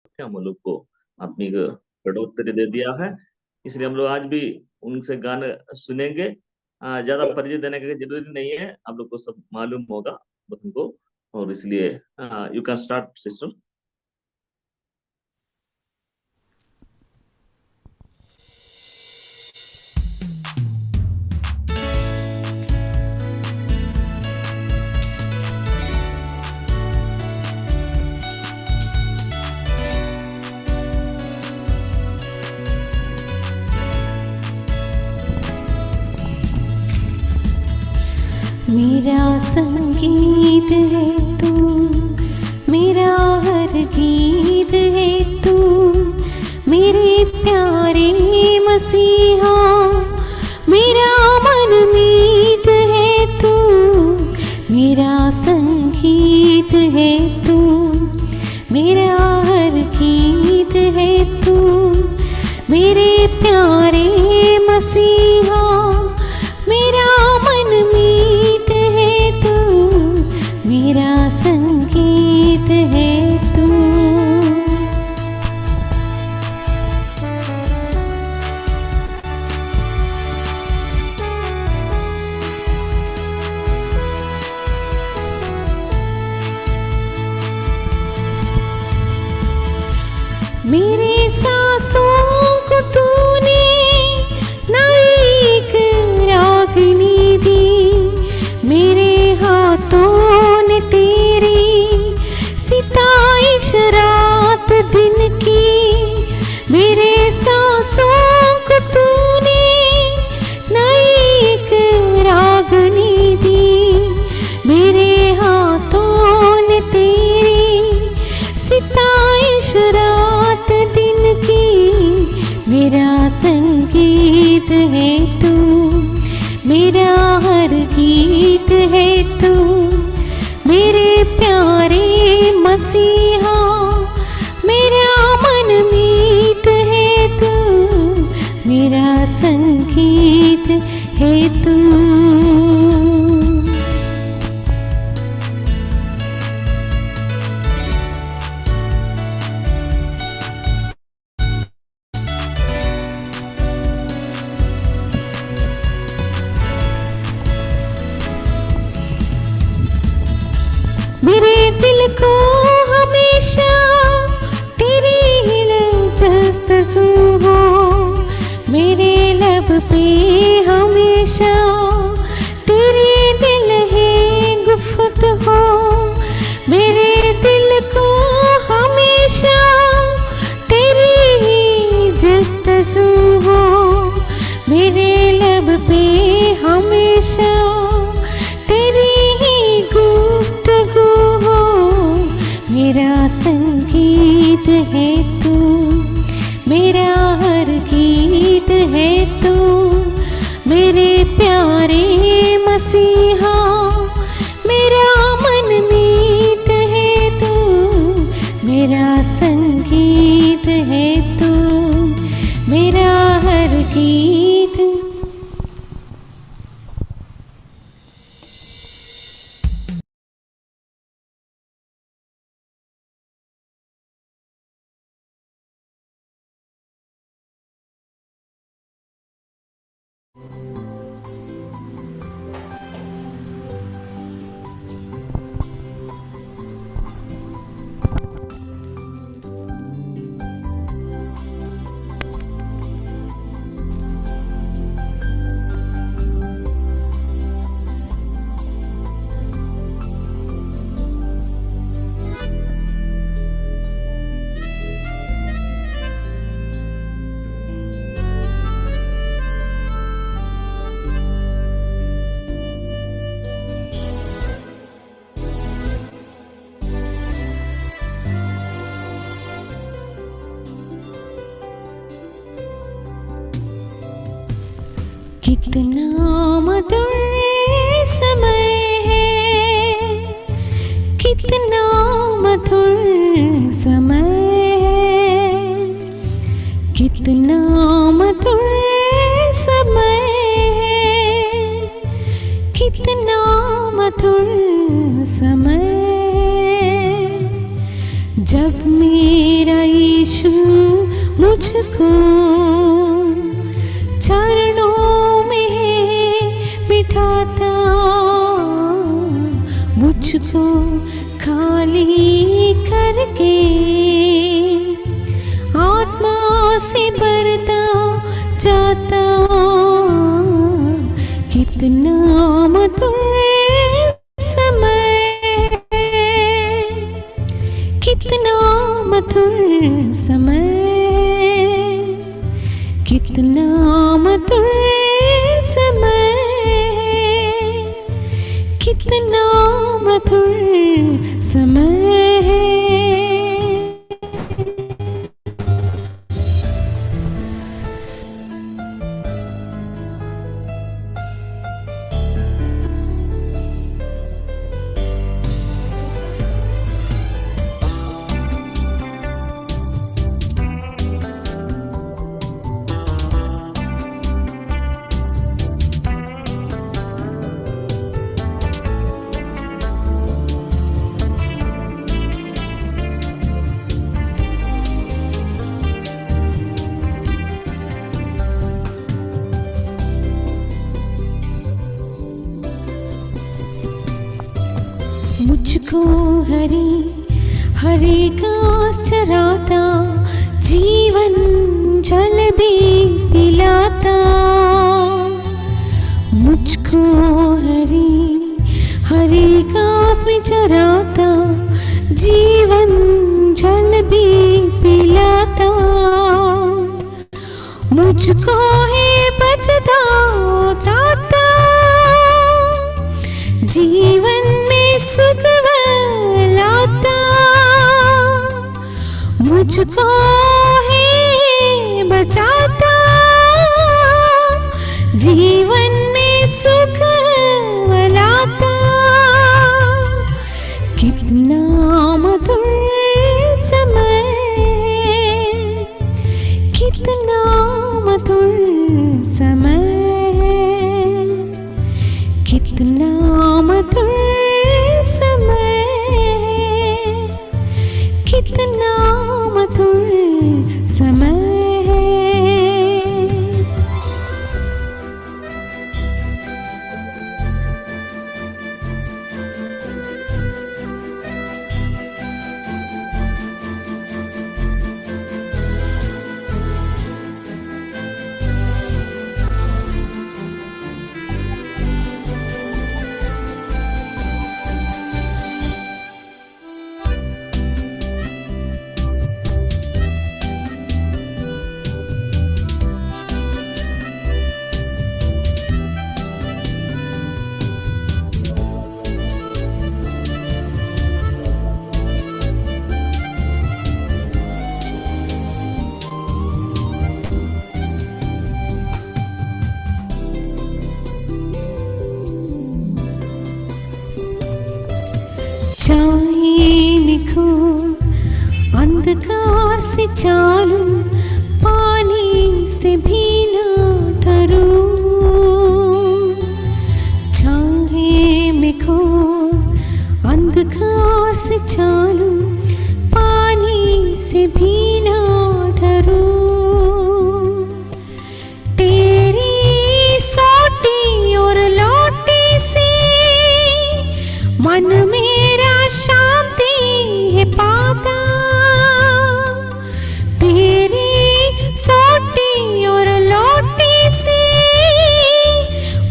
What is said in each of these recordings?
हम लोग को अपनी बढ़ोतरी दे दिया है। इसलिए हम लोग आज भी उनसे गाने सुनेंगे। ज्यादा परिचय देने की जरूरी नहीं है, आप लोग को सब मालूम होगा उनको। और इसलिए यू कैन स्टार्ट सिस्टर। मेरा संगीत है तू, मेरा हर गीत है तू, मेरे प्यारे मसीहा, मेरा मनमीत है तू, मेरा संगीत है तू, मेरा हर गीत है तू, मेरे प्यारे मसीहा, मेरा मनमीत है तू, मेरा संगीत है तू। मेरे सांसों को तूने नई एक रागनी दी, मेरे हाथों ने तेरी सिताइश रात दिन की, मेरे सांसों को तूने नई एक रागनी दी, मेरे हाथों ने तेरी सिताइश रात दिन की, मेरा संगीत है तू, मेरा हर गीत है तू, मेरे प्यारे मसीहा, मेरा मनमीत है तू, मेरा संगीत है तू। मेरे दिल को हमेशा तेरी हिलजस्तजू हो, मेरे लब पे हमेशा तेरी दिल है गुफ्त हो, मेरे दिल को हमेशा तेरी जस्तजू हो, मेरे लब पे हमेशा तेरी ही गुफ्तगू हो, मेरा संगीत है तू, मेरा हर गीत है तू, मेरे प्यारे मसीहा, मेरा मनमीत है तू, मेरा संगीत है तू, मेरा हर गीत। कितना मधुर समय है, कितना मधुर समय है, कितना मधुर समय है, कितना मधुर समय, जब मेरा यीशु मुझको चरणों में बिठाता, मुझको खाली करके आत्मा से भरता जाता। कितना मधुर समय, कितना मधुर समय, कितना मधुर समय, कितना मधुर समय है। मुझको हरी हरी घास चराता, जीवन जल भी पिलाता। मुझको हरी हरी घास में चराता, जीवन जल भी पिलाता। मुझको है बचता जाता, जीवन में सुख लाता। मुझको है बचाता, जीवन में सुख लाता। कितना मधुर समय, कितना मधुर समय, कितना मधुर समय, कितना मधुर समय है। चाहे लिखो अंधकार से चालू, पानी से भी ना डरूं। चाहे लिखो अंधकार से चालू, पानी से भी ना डरूं। तेरी सोटी और लोटी से मन मेरा शांति है पाता। तेरी सोटी और लोटी से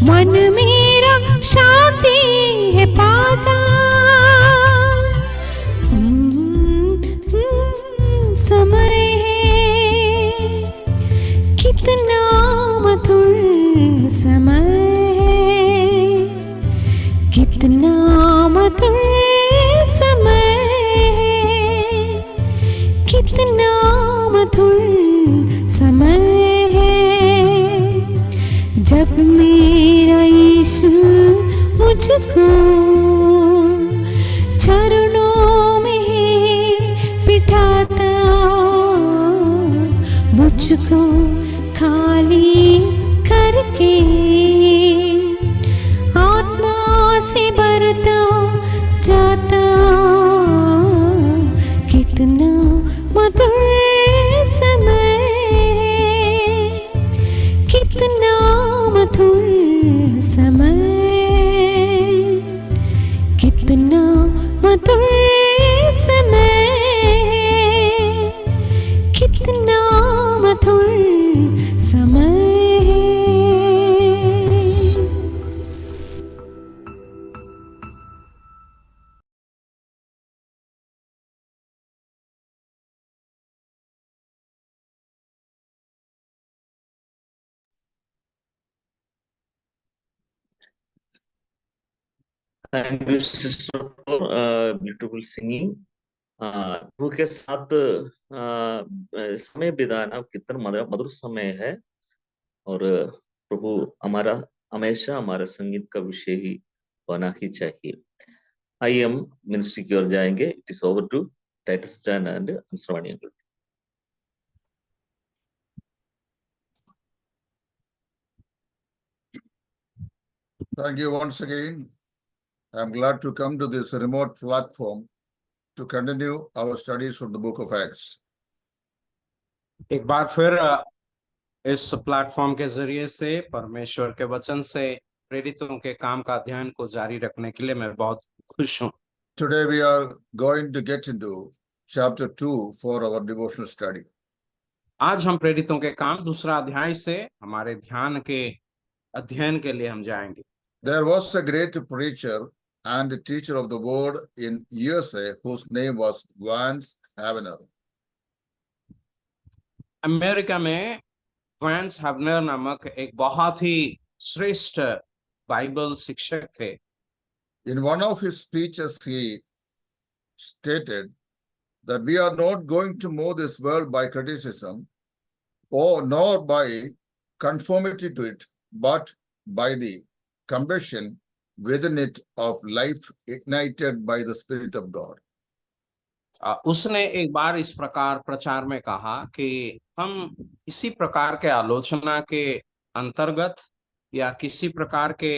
मन मेरा शांति है पाता। समय है, कितना मधुर समय है, कितना मधुर समय है, कितना मधुर समय है। जब मेरा यीशु मुझको चरणों में बिठाता, मुझको खाली करके आत्मा से भरता जाता। कितना thank you sister for beautiful singing. प्रभु के साथ समय बिताना कितना मधुर मधुर समय है। और प्रभु हमारा हमेशा हमारा संगीत का विषय ही होना ही चाहिए। आइए हम मिनिस्ट्री की ओर जाएंगे। It is over to Titus Jain and Shravani uncle. Thank you once again. I'm glad to come to this remote platform to continue our studies from the book of Acts. एक बार फिर इस प्लेटफॉर्म के जरिए से परमेश्वर के वचन से प्रेरितों के काम का अध्ययन को जारी रखने के लिए मैं बहुत खुश हूँ। Today we are going to get into chapter 2 for our devotional study. आज हम प्रेरितों के काम दूसरा अध्याय से हमारे ध्यान के अध्ययन के लिए हम जाएंगे। There was a great preacher and teacher of the word in USA whose name was Vance Havner. America में वैंस हैवनर नामक एक बहुत ही श्रेष्ठ बाइबल शिक्षक थे। In one of his speeches, he stated that we are not going to move this world by criticism or nor by conformity to it, but by the combustion within it of life ignited by the Spirit of God. उसने एक बार इस प्रकार प्रचार में कहा कि हम किसी प्रकार के आलोचना के अंतर्गत या किसी प्रकार के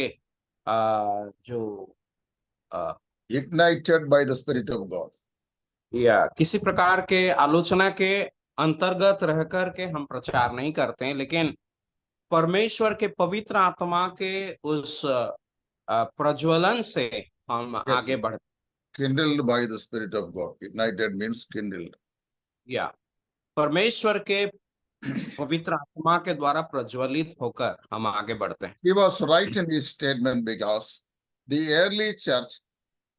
जो Ignited by the Spirit of God. या किसी प्रकार के आलोचना के अंतर्गत रह कर के हम प्रचार नहीं करते हैं, लेकिन परमेश्वर के पवित्र आत्मा के उस प्रज्वलन से हम आगे बढ़ते। Kindled by the Spirit of God. Ignited means kindled. या परमेश्वर के पवित्र आत्मा के द्वारा प्रज्वलित होकर हम आगे बढ़ते हैं। He was right in his statement because the early church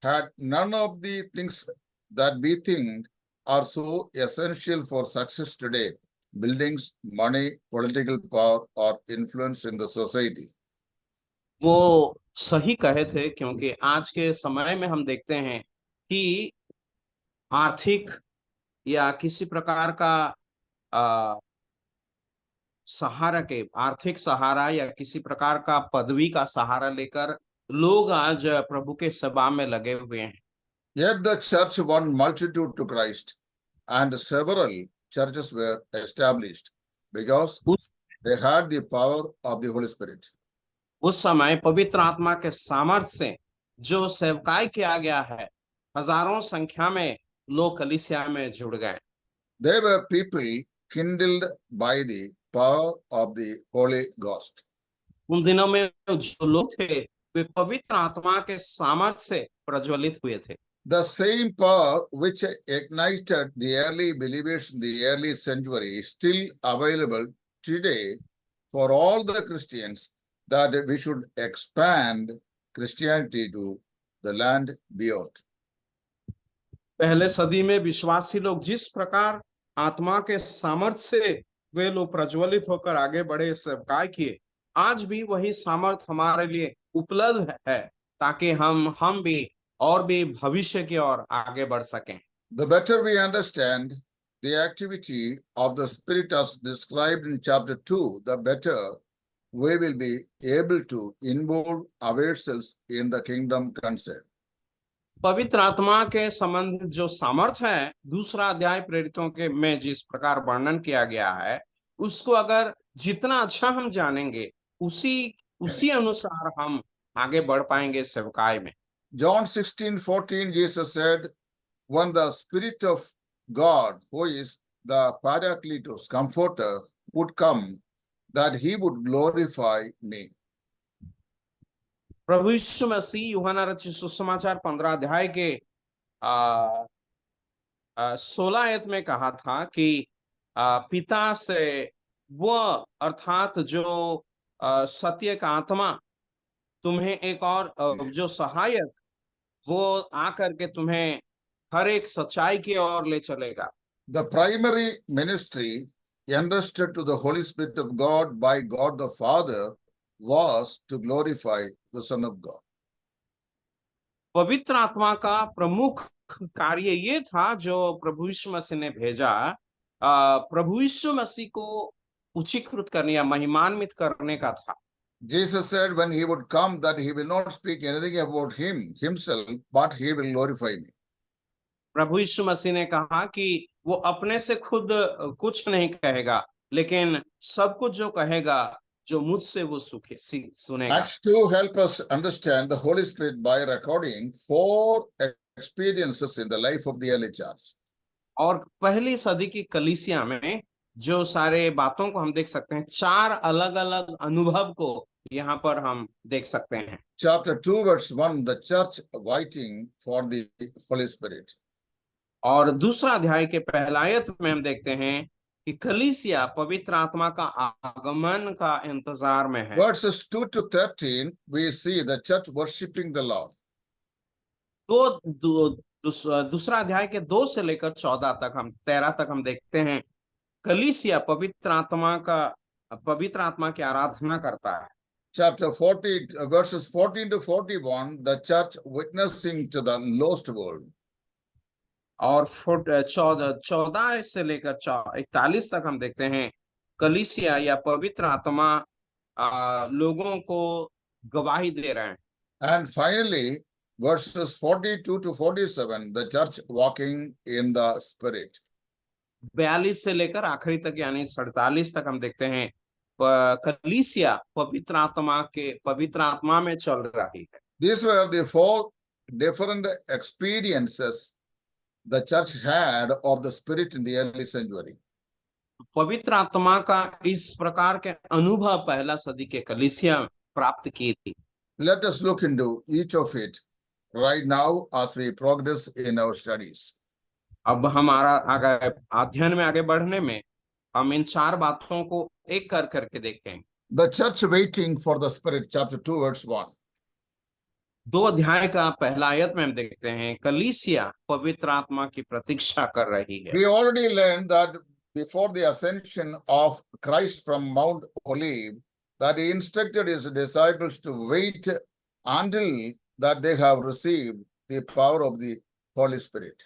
had none of the things that we think are so essential for success today: buildings, money, political power, or influence in the society. वो सही कहे थे, क्योंकि आज के समय में हम देखते हैं कि आर्थिक या किसी प्रकार का आर्थिक सहारा या किसी प्रकार का पदवी का सहारा लेकर लोग आज प्रभु के सेवा में लगे हुए हैं। Yet the church won multitude to Christ, and several churches were established because they had the power of the Holy Spirit. उस समय पवित्र आत्मा के सामर्थ्य से जो सेवकाई किया गया है, हजारों संख्या में लोग कलीसिया में जुड़ गए। They were people kindled by the power of the Holy Ghost. उन दिनों में जो लोग थे वे पवित्र आत्मा के सामर्थ्य से प्रज्वलित हुए थे। The same power which ignited the early believers in the early century is still available today for all the Christians, that we should expand Christianity to the land beyond. पहले सदी में विश्वासी लोग जिस प्रकार आत्मा के सामर्थ्य से वे लोग प्रज्वलित होकर आगे बढ़े, सेवकाई किए, आज भी वही सामर्थ्य हमारे लिए उपलब्ध है ताकि हम भी और भी भविष्य की ओर आगे बढ़ सकें। The better we understand the activity of the Spirit as described in chapter 2, the better we will be able to involve ourselves in the kingdom concern. पवित्र आत्मा के संबंधित जो सामर्थ्य है दूसरा अध्याय प्रेरितों के में जिस प्रकार वर्णन किया गया है, उसको अगर जितना अच्छा हम जानेंगे उसी अनुसार हम आगे बढ़ पाएंगे सेवकाई में। John 16:14, Jesus said, when the Spirit of God, who is the Paracletos, Comforter, would come, that he would glorify me. प्रभु यीशु मसीह यूहन्ना रचित सुसमाचार 15 अध्याय के 16 आयत में कहा था कि पिता से वो अर्थात जो सत्य का आत्मा तुम्हें एक और जो सहायक वो आकर के तुम्हें हर एक सच्चाई की ओर ले चलेगा। The primary ministry entrusted to the Holy Spirit of God by God the Father was to glorify the Son of God. पवित्र आत्मा का प्रमुख कार्य ये था जो प्रभु यीशु मसीह ने भेजा, प्रभु यीशु मसीह को उच्चीकृत करने या महिमान्वित करने का था। Jesus said when he would come that he will not speak anything about himself, but he will glorify me. प्रभु यीशु मसीह ने कहा कि वो अपने से खुद कुछ नहीं कहेगा, लेकिन सब कुछ जो कहेगा जो मुझसे वो सुनेगा। Acts 2 help us understand the Holy Spirit by recording 4 experiences in the life of the early church. और पहली सदी की कलीसिया में जो सारे बातों को हम देख सकते हैं, 4 अलग अलग अनुभव को यहाँ पर हम देख सकते हैं। Chapter 2 verse 1, the church waiting for the Holy Spirit. और दूसरा अध्याय के पहला आयत में हम देखते हैं कि कलीसिया पवित्र आत्मा का आगमन का इंतजार में है। Verses 2 to 13, we see the church worshiping the Lord. दूसरा अध्याय के 2 से लेकर 13 तक हम देखते हैं कलीसिया पवित्र आत्मा की आराधना करता है। Chapter 40, verses 14 to 41, the church witnessing to the lost world. और 14 से लेकर 41 तक हम देखते हैं कलीसिया या पवित्र आत्मा लोगों को गवाही दे रहे हैं। And finally, verses 42 to 47, the church walking in the Spirit. 42 से लेकर आखिरी तक यानी 47 तक हम देखते हैं कलीसिया पवित्र आत्मा में चल रही है। These were the 4 different experiences the church had of the Spirit in the early century. पवित्र आत्मा का इस प्रकार के अनुभव पहला सदी के कलीसिया प्राप्त की थी। Let us look into each of it right now as we progress in our studies. अब हमारा अध्ययन में आगे बढ़ने में हम इन 4 बातों को एक करके देखें। The church waiting for the Spirit, chapter 2 verse 1. 2 अध्याय का पहला आयत में हम देखते हैं कलीसिया पवित्र आत्मा की प्रतीक्षा कर रही है। We already learned that before the ascension of Christ from Mount Olive, that he instructed his disciples to wait until that they have received the power of the Holy Spirit.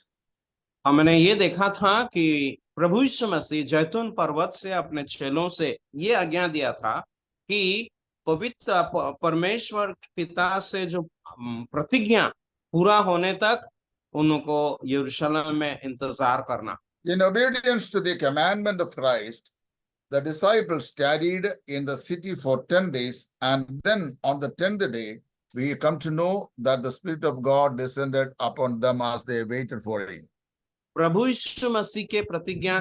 हमने ये देखा था कि प्रभु यीशु मसीह जैतून पर्वत से अपने चेलों से ये आज्ञा दिया था कि पवित्र परमेश्वर पिता से जो प्रतिज्ञा पूरा होने तक उनको यरूशलेम में इंतजार करना। In obedience to the commandment of Christ, the disciples tarried in the city for 10 days, and then on the 10th day, we come to know that the Spirit of God descended upon them as they waited for him. प्रभु यीशु मसीह के प्रतिज्ञा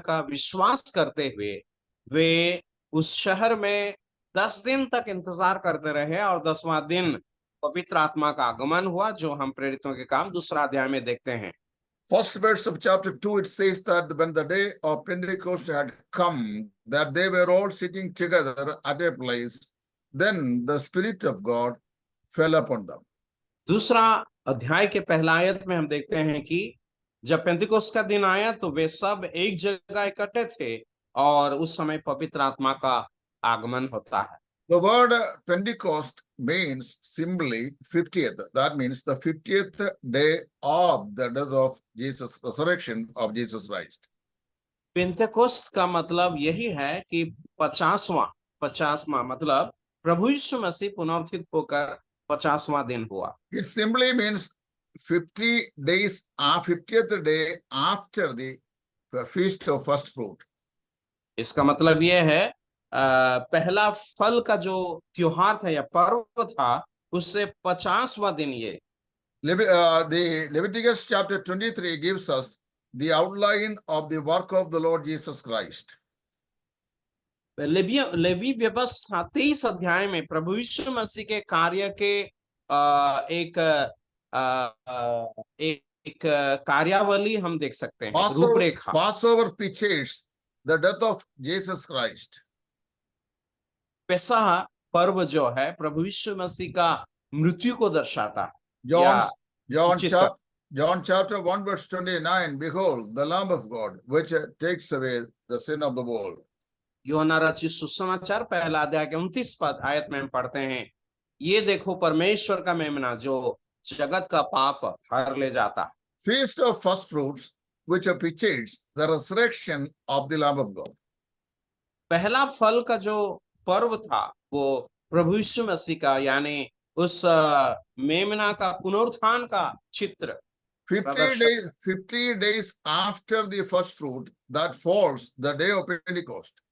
का विश्वास करते हुए वे उस शहर में 10 दिन तक इंतजार करते रहे और 10वां दिन पवित्र आत्मा का आगमन हुआ, जो हम प्रेरितों के काम 2 अध्याय में देखते हैं। First verse of chapter 2, it says that when the day of Pentecost had come, that they were all sitting together at a place, then the Spirit of God fell upon them. दूसरा अध्याय के पहला आयत में हम देखते हैं कि जब पेंतिकोस्त का दिन आया तो वे सब एक जगह इकट्ठे थे और उस समय पवित्र आत्मा का आगमन होता है। The word Pentecost means simply 50th. That means the 50th day of the death of Jesus, resurrection of Jesus Christ. पेंतिकोस्त का मतलब यही है कि 50वां मतलब प्रभु यीशु मसीह पुनरुत्थित होकर 50वां दिन हुआ। It simply means 50 days, 50th day after the feast of first fruit. इसका मतलब यह है पहला फल का जो त्योहार था या पर्व था उससे 50वां दिन ये। The Leviticus chapter 23 gives us the outline of the work of the Lord Jesus Christ. लेवी व्यवस्था 23 अध्याय में प्रभु यीशु मसीह के कार्य के एक कार्यावली हम देख सकते हैं, रूपरेखा। Passover pictures the death of Jesus Christ. पेसह पर्व जो है प्रभु यीशु मसीह का मृत्यु को दर्शाता है। John chapter 1 verse 29, behold the Lamb of God which takes away the sin of the world. यूहन्ना रचित सुसमाचार पहला अध्याय के 29 आयत में हम पढ़ते हैं ये देखो परमेश्वर का मेमना जो जगत का पाप हर ले जाता है। Feast of first fruits, which pictures the resurrection of the Lamb of God. पहला फल का जो पर्व था वो प्रभु यीशु मसीह का यानी उस मेमना का पुनरुत्थान का चित्र 50 days after the first fruit, that falls the day of Pentecost.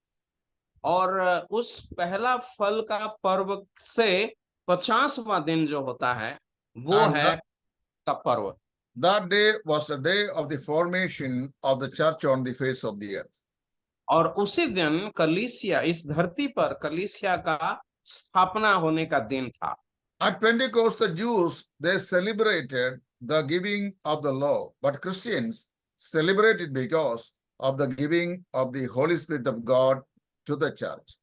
और उस पहला फल का पर्व से 50वां दिन जो होता है वो And है का पर्व। that day was the day of the formation of the church on the face of the earth. और उसी दिन कलीसिया इस धरती पर कलीसिया का स्थापना होने का दिन था। At Pentecost, the Jews, they celebrated the giving of the law, but Christians celebrate it because of the giving of the Holy Spirit of God to the church.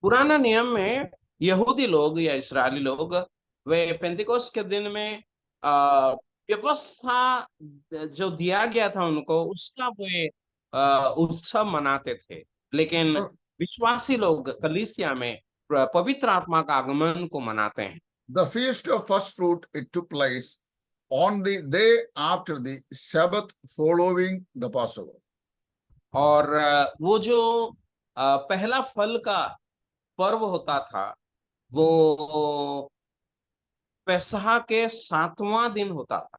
पुराना नियम में यहूदी लोग या इस्राएली लोग वे पेंतिकोस्त के दिन में व्यवस्था जो दिया गया था उनको उसका वे उत्सव मनाते थे, लेकिन विश्वासी लोग कलीसिया में पवित्र आत्मा का आगमन को मनाते हैं। The feast of first fruit, it took place on the day after the Sabbath following the Passover. और वो जो पहला फल का पर्व होता था वो पैसहा के 7वां दिन होता था,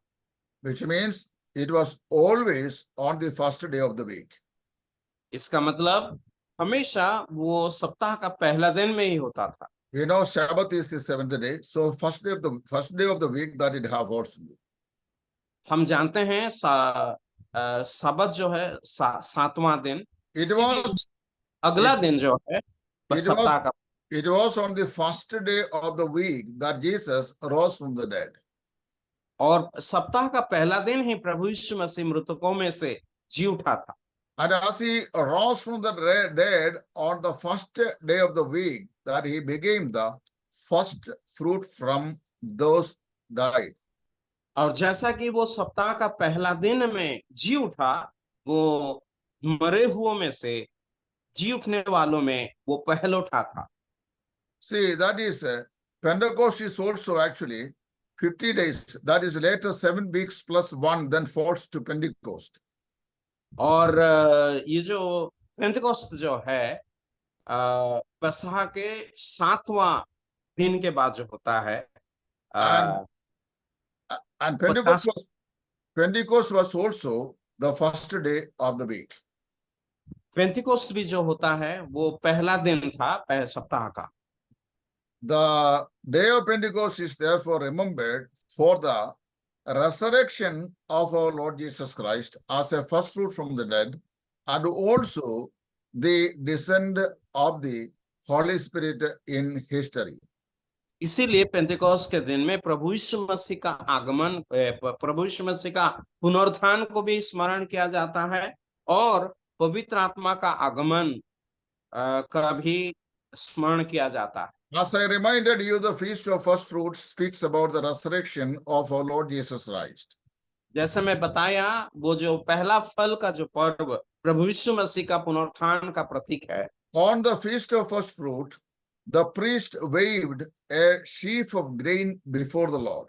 Which means it was always on the first day of the week. इसका मतलब हमेशा वो सप्ताह का पहला दिन में ही होता था। We know Sabbath is the seventh day, so first day of the week that it have also. हम जानते हैं सबत जो है 7वां दिन, अगला दिन जो है सप्ताह का It was on the first day of the week that Jesus rose from the dead. और सप्ताह का पहला दिन ही प्रभु यीशु मसीह मृतकों में से जी उठा था। And as he rose from the dead on the first day of the week, that he became the first fruit from those died. और जैसा कि वो सप्ताह का पहला दिन में जी उठा, वो मरे हुओं में से जी उठने वालों में वो पहल उठा था। See, that is Pentecost is also actually 50 days. That is later 7 weeks plus 1 then falls to Pentecost. और ये जो पेंटेकोस्ट जो है पसहा के 7वां दिन के बाद जो होता है, and Pentecost was also the first day of the week. Pentecost भी जो होता है वो पहला दिन था सप्ताह का। The day of Pentecost is therefore remembered for the resurrection of our Lord Jesus Christ as a first fruit from the dead, and also the descent of the Holy Spirit in history. इसीलिए Pentecost के दिन में प्रभु यीशु मसीह का आगमन, प्रभु यीशु मसीह का पुनरुत्थान को भी स्मरण किया जाता है और पवित्र आत्मा का आगमन का भी स्मरण किया जाता है। As I reminded you, the feast of first fruits speaks about the resurrection of our Lord Jesus Christ. जैसे मैं बताया, वो जो पहला फल का जो पर्व प्रभु यीशु मसीह का पुनरुत्थान का प्रतीक है। On the feast of first fruit, the priest waved a sheaf of grain before the Lord.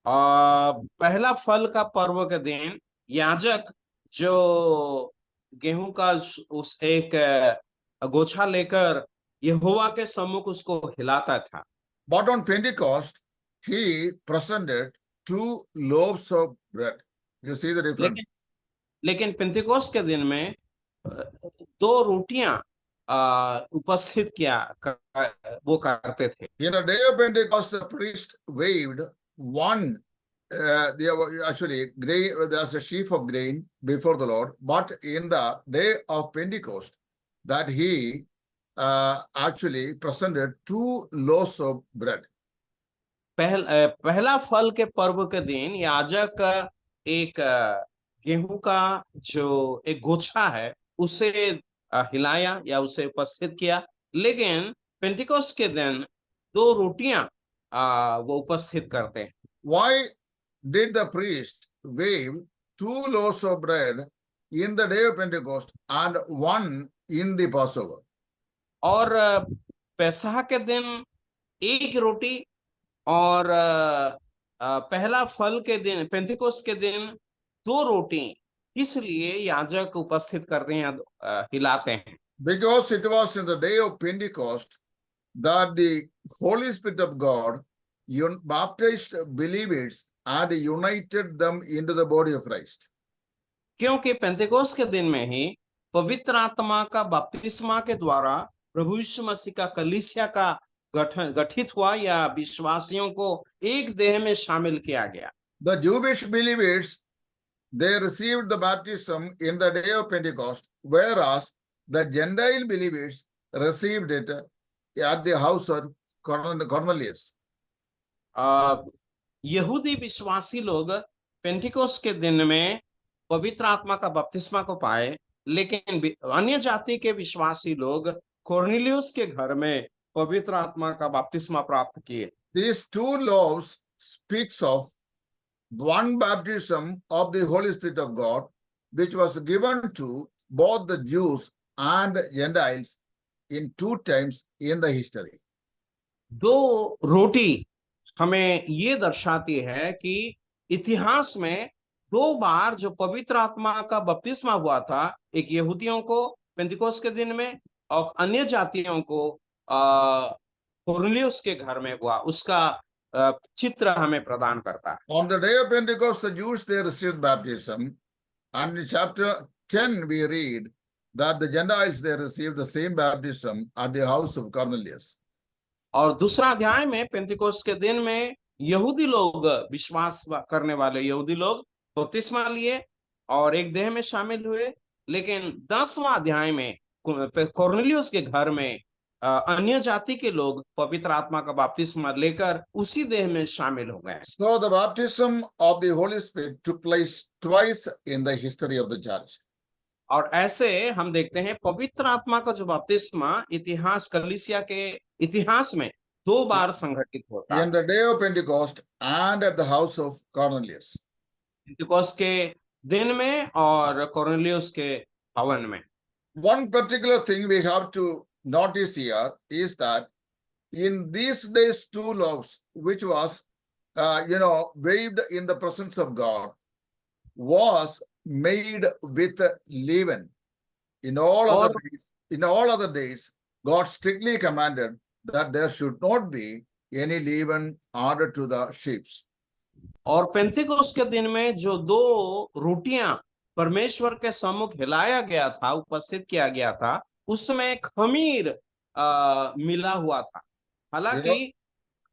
पहला फल का पर्व के दिन याजक जो गेहूं का उस एक गोछा लेकर यहोवा के सम्मुख उसको हिलाता था। But on Pentecost, he presented 2 loaves of bread. You see the difference? लेकिन पेंटेकोस्ट के दिन में 2 रोटियां उपस्थित किया वो करते थे। In the day of Pentecost, the priest waved one, actually, grain, there's a sheaf of grain before the Lord. But in the day of Pentecost, that he actually presented 2 loaves of bread. पहला फल के पर्व के दिन याजक एक गेहूं का जो एक गोछा है उसे हिलाया या उसे उपस्थित किया, लेकिन पेंटिकोस्ट के दिन 2 रोटियां वो उपस्थित करते हैं। Why did the priest wave 2 loaves of bread in the day of Pentecost and 1 in the Passover? और पैसहा के दिन एक रोटी और पहला फल के दिन पेंतिकोस्त के दिन 2 रोटी किस लिए याजक उपस्थित करते हैं, हिलाते हैं? Because it was in the day of Pentecost that the Holy Spirit of God baptized believers and united them into the body of Christ. क्योंकि पेंतिकोस्त के दिन में ही पवित्र आत्मा का बपतिस्मा के द्वारा प्रभु यीशु मसीह का कलीसिया का गठित हुआ या विश्वासियों को एक देह में शामिल किया गया। The Jewish believers, they received the baptism in the day of Pentecost, whereas the Gentile believers received it at the house of Cornelius. यहूदी विश्वासी लोग पेंटिकोस्ट के दिन में पवित्र आत्मा का बपतिस्मा को पाए, लेकिन अन्य जाति के विश्वासी लोग कोर्नेलियुस के घर में पवित्र आत्मा का बपतिस्मा प्राप्त किए। These two laws speaks of one baptism of the Holy Spirit of God, which was given to both the Jews and Gentiles in 2 times in the history. 2 रोटी हमें ये दर्शाती है कि इतिहास में 2 बार जो पवित्र आत्मा का बपतिस्मा हुआ था, एक यहूदियों को पेंतिकोस्त के दिन में और अन्य जातियों को कोर्नेलियुस के घर में हुआ, उसका चित्र हमें प्रदान करता है। On the day of Pentecost, the Jews, they received baptism, and in chapter 10 we read that the Gentiles, they received the same baptism at the house of Cornelius. और दूसरा अध्याय में पेंतिकोस्त के दिन में यहूदी लोग, विश्वास करने वाले यहूदी लोग बपतिस्मा लिए और एक देह में शामिल हुए, लेकिन 10वां अध्याय में कोर्नेलियुस के घर में अन्य जाति के लोग पवित्र आत्मा का बपतिस्मा लेकर उसी देह में शामिल हो गए। So the baptism of the Holy Spirit took place twice in the history of the church. और ऐसे हम देखते हैं पवित्र आत्मा का जो बपतिस्मा इतिहास, कलीसिया के इतिहास में 2 बार संघटित होता है। In the day of Pentecost and at the house of Cornelius. पेंतिकोस्त के दिन में और कोर्नेलियुस के भवन में। One particular thing we have to notice here is that in these days 2 laws, which was, waved in the presence of God, was made with leaven. In all other days, God strictly commanded that there should not be any leaven added to the sheaves. और पेंतिकोस्त के दिन में जो 2 रोटियां परमेश्वर के सम्मुख हिलाया गया था, उपस्थित किया गया था, उसमें खमीर मिला हुआ था। हालांकि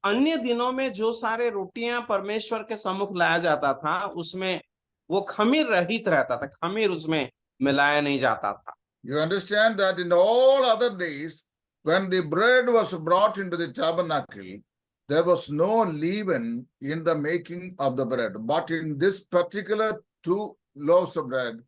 अन्य दिनों में जो सारे रोटियां परमेश्वर के सम्मुख लाया जाता था, उसमें वो खमीर रहित रहता था, खमीर उसमें मिलाया नहीं जाता था। You understand that in all other days, when the bread was brought into the tabernacle, there was no leaven in the making of the bread. But in this particular 2 loaves of bread,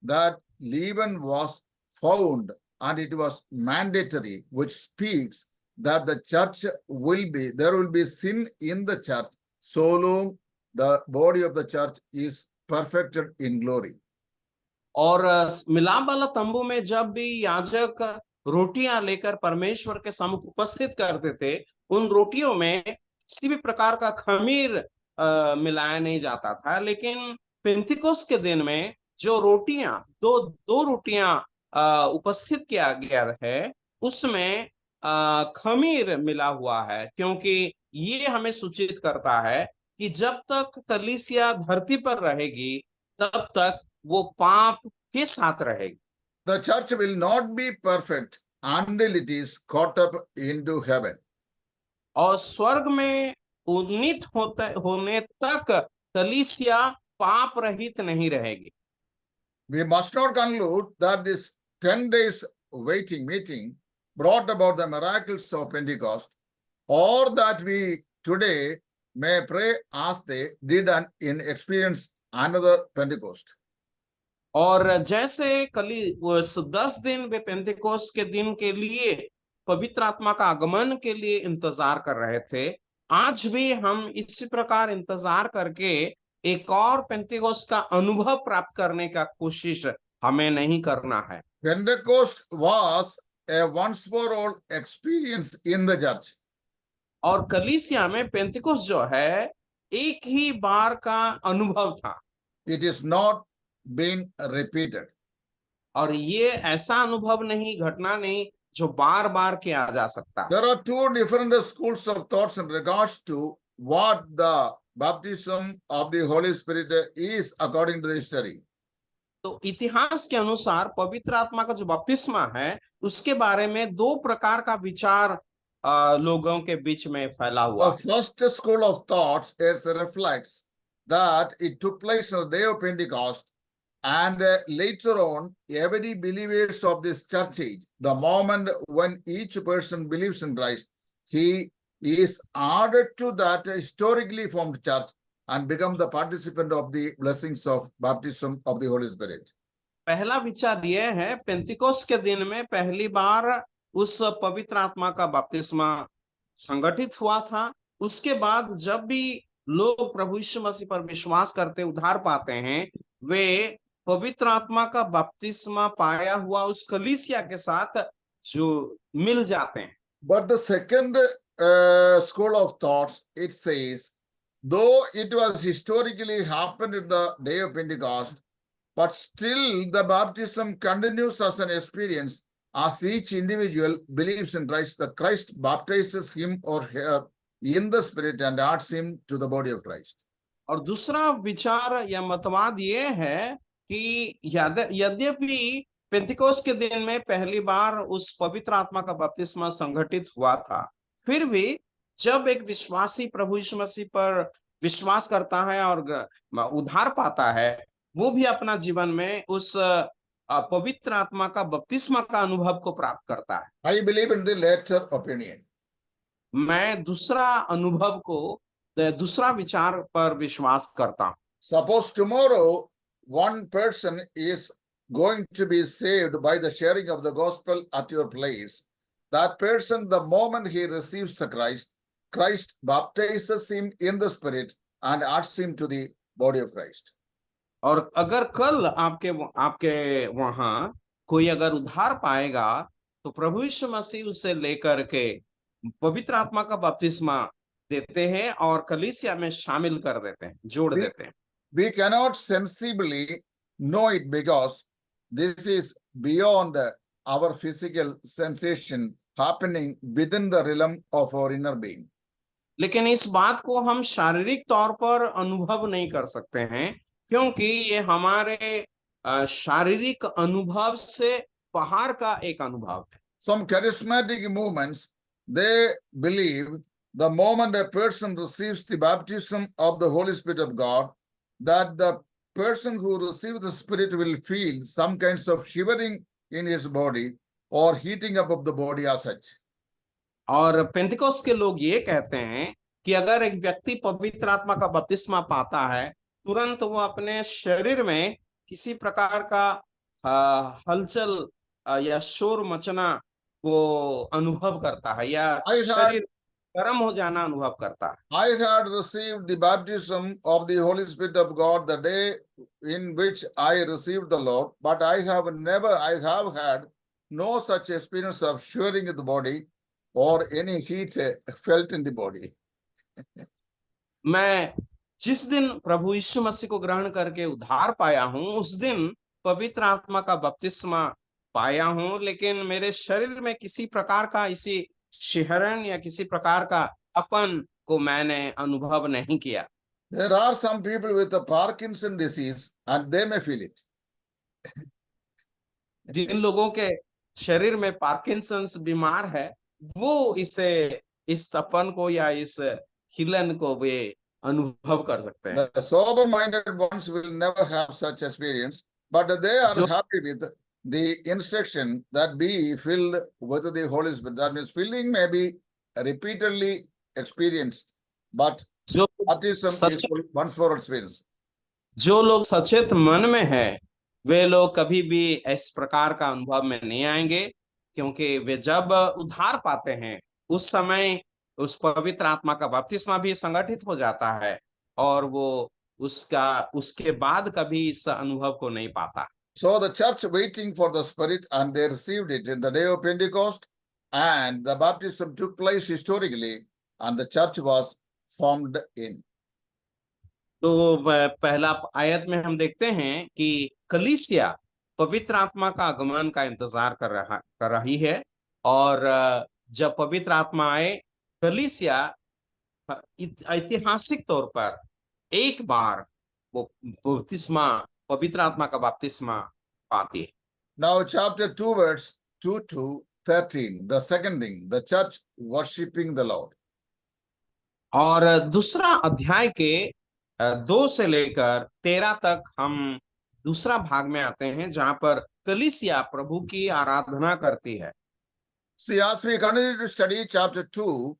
that leaven was found, and it was mandatory, which speaks that the church there will be sin in the church, so long the body of the church is perfected in glory. और मिलाप वाला तंबू में जब भी याजक रोटियां लेकर परमेश्वर के सम्मुख उपस्थित करते थे, उन रोटियों में किसी भी प्रकार का खमीर मिलाया नहीं जाता था। लेकिन पेंतिकोस्त के दिन में जो रोटियां दो रोटियां उपस्थित किया गया है, उसमें खमीर मिला हुआ है, क्योंकि ये हमें सूचित करता है कि जब तक कलीसिया धरती पर रहेगी, तब तक वो पाप के साथ रहेगी। The church will not be perfect until it is caught up into heaven. और स्वर्ग में उन्नीत होने तक कलीसिया पाप रहित नहीं रहेगी। We must not conclude that this 10 days meeting brought about the miracles of Pentecost, or that we today may pray as they did and experience another Pentecost. और जैसे 10 दिन वे पेंतिकोस्त के दिन के लिए पवित्र आत्मा का आगमन के लिए इंतजार कर रहे थे, आज भी हम इसी प्रकार इंतजार करके एक और पेंतिकोस्त का अनुभव प्राप्त करने का कोशिश हमें नहीं करना है। Pentecost was a once for all experience in the church. और कलीसिया में पेंतिकुस्त जो है एक ही बार का अनुभव था, It is not been repeated. और ये ऐसा अनुभव नहीं, घटना नहीं जो बार बार किया जा सकता। There are two different schools of thoughts in regards to what the baptism of the Holy Spirit is according to the history. तो इतिहास के अनुसार पवित्र आत्मा का जो बपतिस्मा है उसके बारे में दो प्रकार का विचार लोगों के बीच में फैला हुआ। The first school of thoughts is reflects that it took place on the day of Pentecost, and later on, every believers of this church age, the moment when each person believes in Christ, he is added to that historically formed church and become the participant of the blessings of baptism of the Holy Spirit. पहला विचार यह है, पेंतिकोस्त के दिन में पहली बार उस पवित्र आत्मा का बपतिस्मा संगठित हुआ था। उसके बाद जब भी लोग प्रभु यीशु मसीह पर विश्वास करते उद्धार पाते हैं, वे पवित्र आत्मा का बपतिस्मा पाया हुआ उस कलीसिया के साथ जो मिल जाते हैं। But the second school of thoughts, it says, though it was historically happened in the day of Pentecost, but still the baptism continues as an experience as each individual believes in Christ, that Christ baptizes him or her in the Spirit and adds him to the body of Christ. और दूसरा विचार या मतवाद ये है कि यद्यपि पेंतिकोस्त के दिन में पहली बार उस पवित्र आत्मा का बपतिस्मा संगठित हुआ था, फिर भी जब एक विश्वासी प्रभु यीशु मसीह पर विश्वास करता है और उद्धार पाता है, वो भी अपना जीवन में उस पवित्र आत्मा का बपतिस्मा का अनुभव को प्राप्त करता है। I believe in the latter opinion. मैं दूसरा अनुभव को, दूसरा विचार पर विश्वास करता हूं। Suppose tomorrow one person is going to be saved by the sharing of the gospel at your place. That person, the moment he receives the Christ, Christ baptizes him in the Spirit and adds him to the body of Christ. और अगर कल आपके वहां कोई अगर उद्धार पाएगा तो प्रभु यीशु मसीह उसे लेकर के पवित्र आत्मा का बपतिस्मा देते हैं और कलीसिया में शामिल कर देते हैं, जोड़ देते हैं। We cannot sensibly know it because this is beyond our physical sensation happening within the realm of our inner being. लेकिन इस बात को हम शारीरिक तौर पर अनुभव नहीं कर सकते हैं, क्योंकि ये हमारे शारीरिक अनुभव से बाहर का एक अनुभव है। Some charismatic movements, they believe the moment a person receives the baptism of the Holy Spirit of God, that the person who receives the Spirit will feel some kinds of shivering in his body or heating up of the body as such. और पेंतिकोस्त के लोग ये कहते हैं कि अगर एक व्यक्ति पवित्र आत्मा का बपतिस्मा पाता है, तुरंत वो अपने शरीर में किसी प्रकार का हलचल या शोर मचना को अनुभव करता है या शरीर गर्म हो जाना अनुभव करता है। I had received the baptism of the Holy Spirit of God the day in which I received the Lord, but I have had no such experience of shivering in the body or any heat felt in the body. मैं जिस दिन प्रभु यीशु मसीह को ग्रहण करके उद्धार पाया हूं, उस दिन पवित्र आत्मा का बपतिस्मा पाया हूं, लेकिन मेरे शरीर में किसी प्रकार का इसी शिहरण या किसी प्रकार का अपन को मैंने अनुभव नहीं किया। There are some people with the Parkinson disease and they may feel it. जिन लोगों के शरीर में पार्किंसंस बीमार है, वो इस तपन को या इस हिलन को वे अनुभव कर सकते हैं। The sober-minded ones will never have such experience, but they are happy with the instruction that be filled with the Holy Spirit. That means filling may be repeatedly experienced, but baptism is once for all experience. जो लोग सचेत मन में है, वे लोग कभी भी इस प्रकार का अनुभव में नहीं आएंगे, क्योंकि वे जब उद्धार पाते हैं उस समय उस पवित्र आत्मा का बपतिस्मा भी संगठित हो जाता है और वो उसके बाद कभी इस अनुभव को नहीं पाता। So the church waiting for the Spirit, and they received it in the day of Pentecost, and the baptism took place historically and the church was formed in. तो पहला आयत में हम देखते हैं कि कलीसिया पवित्र आत्मा का आगमन का इंतजार कर रही है, और जब पवित्र आत्मा आए, कलीसिया ऐतिहासिक तौर पर एक बार वो बपतिस्मा, पवित्र आत्मा का बपतिस्मा पाती है। Now, chapter 2, verse 2 to 13, the second thing, the church worshipping the Lord. और दूसरा अध्याय के 2 से लेकर 13 तक हम दूसरा भाग में आते हैं, जहां पर कलीसिया प्रभु की आराधना करती है। See, as we continue to study chapter 2,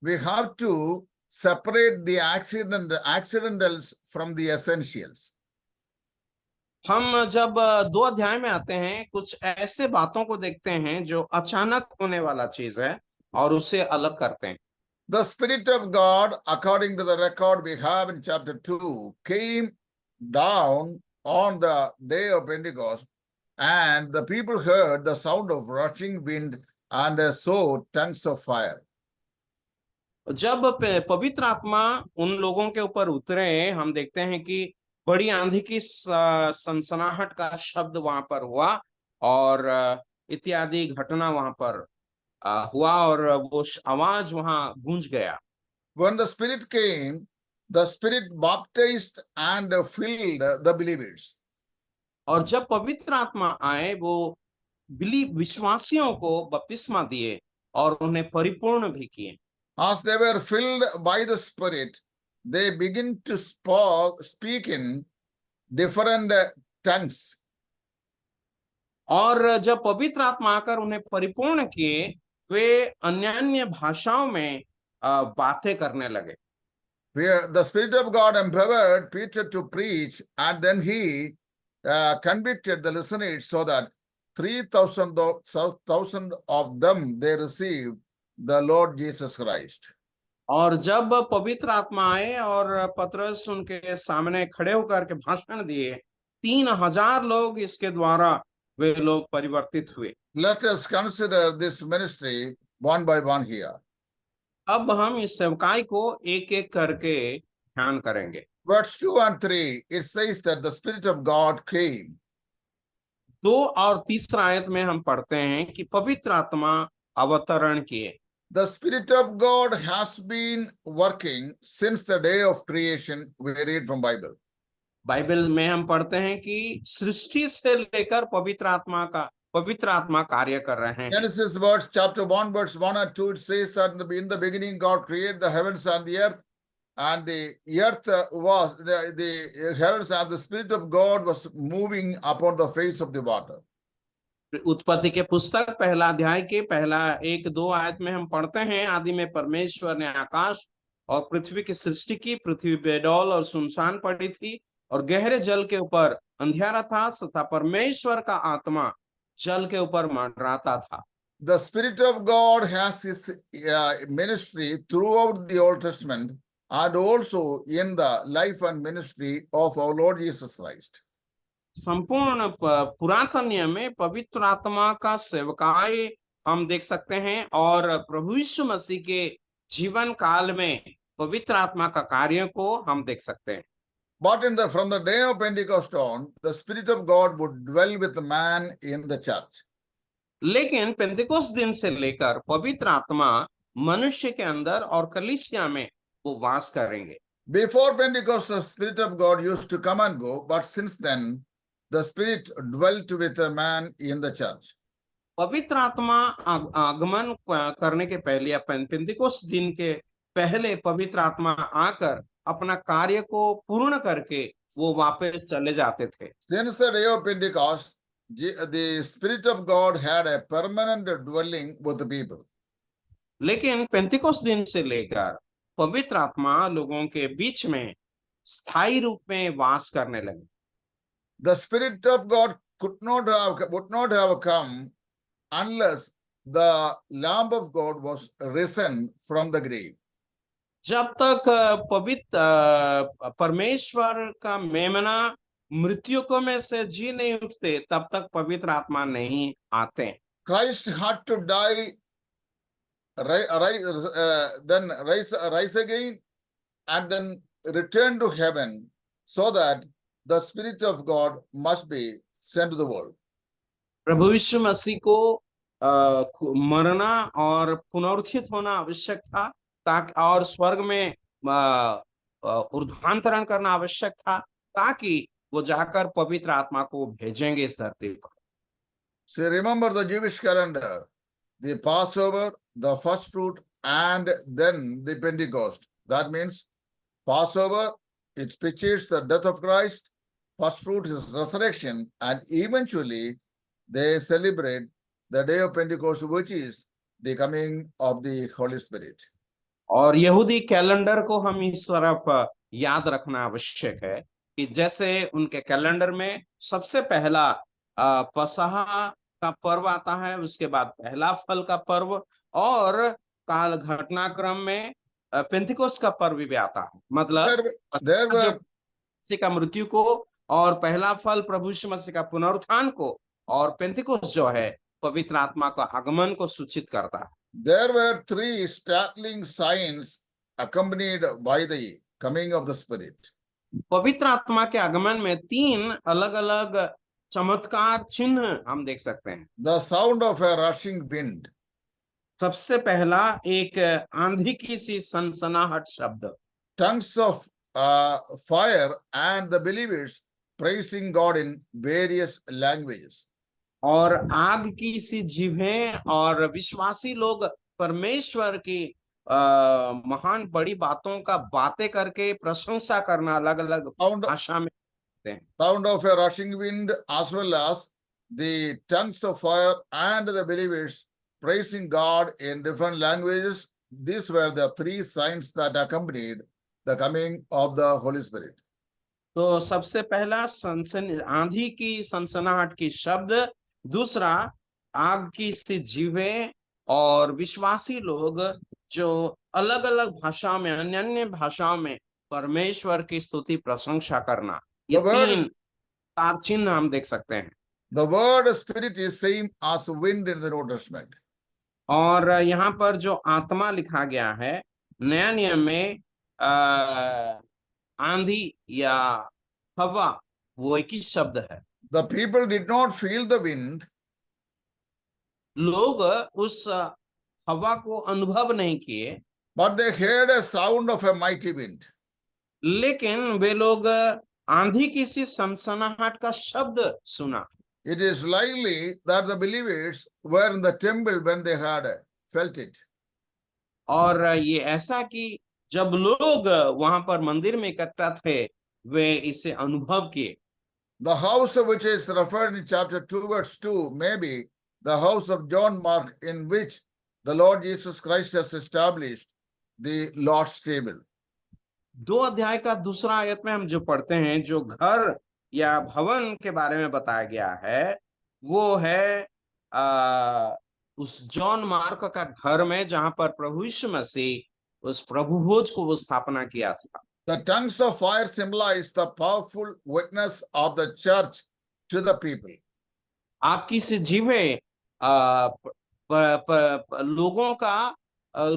we have to separate the accidentals from the essentials. हम जब 2 अध्याय में आते हैं, कुछ ऐसे बातों को देखते हैं जो अचानक होने वाला चीज है और उसे अलग करते हैं। The Spirit of God, according to the record we have in chapter 2, came down on the day of Pentecost, and the people heard the sound of rushing wind and saw tongues of fire. जब पवित्र आत्मा उन लोगों के ऊपर उतरे, हम देखते हैं कि बड़ी आंधी की सनसनाहट का शब्द वहां पर हुआ और इत्यादि घटना वहां पर हुआ और वो आवाज वहां गूंज गया। When the Spirit came, the Spirit baptized and filled the believers. और जब पवित्र आत्मा आए, वो विश्वासियों को बपतिस्मा दिए और उन्हें परिपूर्ण भी किए। As they were filled by the Spirit, they begin to speak in different tongues. और जब पवित्र आत्मा आकर उन्हें परिपूर्ण किए, वे अन्य भाषाओं में बातें करने लगे। The Spirit of God empowered Peter to preach, and then he convicted the listeners so that 3,000 of them they received the Lord Jesus Christ. और जब पवित्र आत्मा आए और पतरस उनके सामने खड़े होकर के भाषण दिए, 3,000 लोग इसके द्वारा वे लोग परिवर्तित हुए। Let us consider this ministry one by one here. अब हम इस सेवकाई को एक-एक करके ध्यान करेंगे। Verse 2 and 3, it says that the Spirit of God came. 2 और 3 आयत में हम पढ़ते हैं कि पवित्र आत्मा अवतरण किए। The Spirit of God has been working since the day of creation. We read from Bible. Bible में हम पढ़ते हैं कि सृष्टि से लेकर पवित्र आत्मा कार्य कर रहे हैं। Genesis verse chapter 1 verse 1 and 2, it says that in the beginning God created the heavens and the earth was the heavens, and the Spirit of God was moving upon the face of the water. उत्पत्ति के पुस्तक पहला अध्याय के पहला 1-2 आयत में हम पढ़ते हैं, आदि में परमेश्वर ने आकाश और पृथ्वी की सृष्टि की। पृथ्वी बेडौल और सुनसान पड़ी थी और गहरे जल के ऊपर अंधियारा था, तथा परमेश्वर का आत्मा जल के ऊपर मंडराता था। The Spirit of God has his ministry throughout the Old Testament and also in the life and ministry of our Lord Jesus Christ. संपूर्ण पुरातन नियम में पवित्र आत्मा का सेवकाई हम देख सकते हैं और प्रभु यीशु मसीह के जीवन काल में पवित्र आत्मा का कार्य को हम देख सकते हैं। But from the day of Pentecost on, the Spirit of God would dwell with man in the church. लेकिन पेंतिकोस्त दिन से लेकर पवित्र आत्मा मनुष्य के अंदर और कलीसिया में वो वास करेंगे। Before Pentecost, the Spirit of God used to come and go, but since then, the Spirit dwelt with a man in the church. पवित्र आत्मा आगमन करने के पहले या पेंतिकोस्त दिन के पहले पवित्र आत्मा आकर अपना कार्य को पूर्ण करके वो वापस चले जाते थे। Since the day of Pentecost, the Spirit of God had a permanent dwelling with the people. लेकिन पेंतिकोस्त दिन से लेकर पवित्र आत्मा लोगों के बीच में स्थायी रूप में वास करने लगे। The Spirit of God would not have come unless the Lamb of God was risen from the grave. जब तक पवित्र परमेश्वर का मेमना मृत्युकों में से जी नहीं उठते, तब तक पवित्र आत्मा नहीं आते। Christ had to die then rise again, and then return to heaven, so that the Spirit of God must be sent to the world. प्रभु यीशु मसीह को मरना और पुनरुत्थित होना आवश्यक था, ताकि और स्वर्ग में ऊर्ध्वांतरण करना आवश्यक था, ताकि वो जाकर पवित्र आत्मा को भेजेंगे इस धरती पर। So remember the Jewish calendar, the Passover, the first fruit, and then the Pentecost. That means Passover, it pictures the death of Christ. First fruit is resurrection, and eventually they celebrate the day of Pentecost, which is the coming of the Holy Spirit. और यहूदी calendar को हम इस तरफ याद रखना आवश्यक है कि जैसे उनके कैलेंडर में सबसे पहला पसहा का पर्व आता है, उसके बाद पहला फल का पर्व, और काल घटनाक्रम में पेंतिकोस्त का पर्व भी आता है। मतलब मसीह का मृत्यु को और पहला फल प्रभु यीशु मसीह का पुनरुत्थान को, और पेंतिकोस्त जो है पवित्र आत्मा का आगमन को सूचित करता है। There were 3 startling signs accompanied by the coming of the Spirit. पवित्र आत्मा के आगमन में 3 अलग-अलग चमत्कार चिन्ह हम देख सकते हैं। The sound of a rushing wind. सबसे पहला एक आंधी की सी सनसनाहट शब्द, Tongues of fire, and the believers praising God in various languages. और आग की सी जीभें और विश्वासी लोग परमेश्वर की महान बड़ी बातों का बातें करके प्रशंसा करना अलग-अलग भाषा में करते हैं। Sound of a rushing wind, as well as the tongues of fire, and the believers praising God in different languages. These were the 3 signs that accompanied the coming of the Holy Spirit. तो सबसे पहला आंधी की सनसनाहट की शब्द, दूसरा आग की सी जीवें, और विश्वासी लोग जो अलग अलग भाषा में, अन्य अन्य भाषाओं में परमेश्वर की स्तुति प्रशंसा करना, ये 3 तार चिन्ह हम देख सकते हैं। The word spirit is same as wind in the New Testament. और यहाँ पर जो आत्मा लिखा गया है नया नियम में, आंधी या हवा वो एक ही शब्द है। The people did not feel the wind. लोग उस हवा को अनुभव नहीं किए, But they heard a sound of a mighty wind. लेकिन वे लोग आंधी की सी सनसनाहट का शब्द सुना। It is likely that the believers were in the temple when they had felt it. और ये ऐसा कि जब लोग वहां पर मंदिर में इकट्ठा थे, वे इसे अनुभव किए। The house which is referred in chapter 2 verse 2 may be the house of John Mark, in which the Lord Jesus Christ has established the Lord's table. 2 अध्याय का दूसरा आयत में हम जो पढ़ते हैं, जो घर या भवन के बारे में बताया गया है, वो है उस जॉन मार्क का घर में, जहां पर प्रभु यीशु मसीह उस प्रभु भोज को वो स्थापना किया था। The tongues of fire symbolize the powerful witness of the church to the people. आग की सी जीवें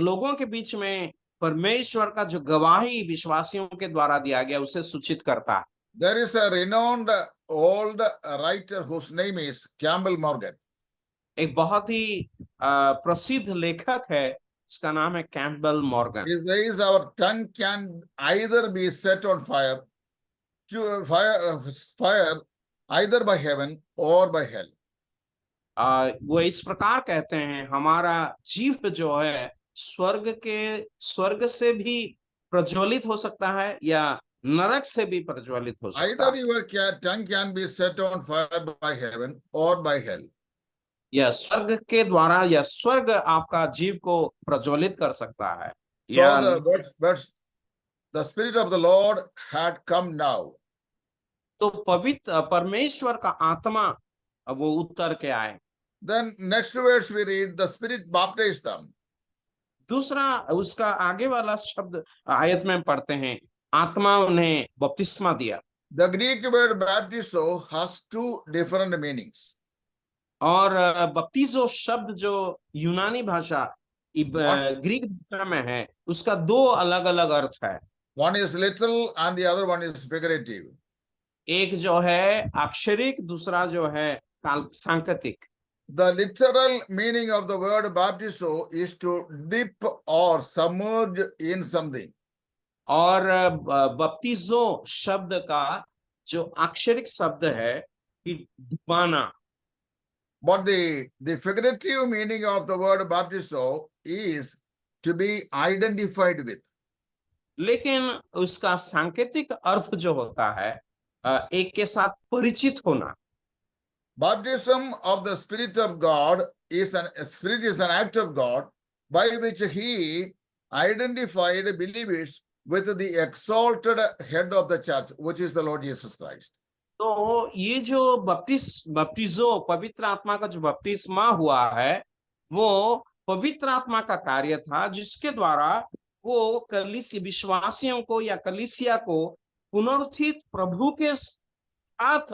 लोगों के बीच में परमेश्वर का जो गवाही विश्वासियों के द्वारा दिया गया, उसे सूचित करता है। There is a renowned old writer whose name is Campbell Morgan. एक बहुत ही प्रसिद्ध लेखक है, इसका नाम है Campbell Morgan. He says our tongue can either be set on fire, fire either by heaven or by hell. वो इस प्रकार कहते हैं, हमारा जीव जो है स्वर्ग से भी प्रज्वलित हो सकता है या नरक से भी प्रज्वलित हो सकता है। Either your tongue can be set on fire by heaven or by hell. या स्वर्ग के द्वारा, या स्वर्ग आपका जीव को प्रज्वलित कर सकता है, But the Spirit of the Lord had come now. तो पवित्र परमेश्वर का आत्मा अब वो उतर के आए। Then next verse we read, the Spirit baptized them. दूसरा उसका आगे वाला शब्द आयत में पढ़ते हैं, आत्मा उन्हें बपतिस्मा दिया। The Greek word baptizo has 2 different meanings. और बपतिजो शब्द जो यूनानी भाषा ग्रीक भाषा में है, उसका दो अलग अलग अर्थ है। One is literal and the other one is figurative. एक जो है अक्षरिक, दूसरा जो है सांकेतिक। The literal meaning of the word baptizo is to dip or submerge in something. और बपतिजो शब्द का जो अक्षरिक शब्द है कि डुबाना। But the figurative meaning of the word baptizo is to be identified with. लेकिन उसका सांकेतिक अर्थ जो होता है एक के साथ परिचित होना। Baptism of the Spirit of God is an act of God by which He identified believers with the exalted head of the church, which is the Lord Jesus Christ. तो ये जो बपतिजो पवित्र आत्मा का जो बपतिस्मा हुआ है, वो पवित्र आत्मा का कार्य था जिसके द्वारा वो कलीसिया विश्वासियों को या कलीसिया को पुनरुत्थित प्रभु के साथ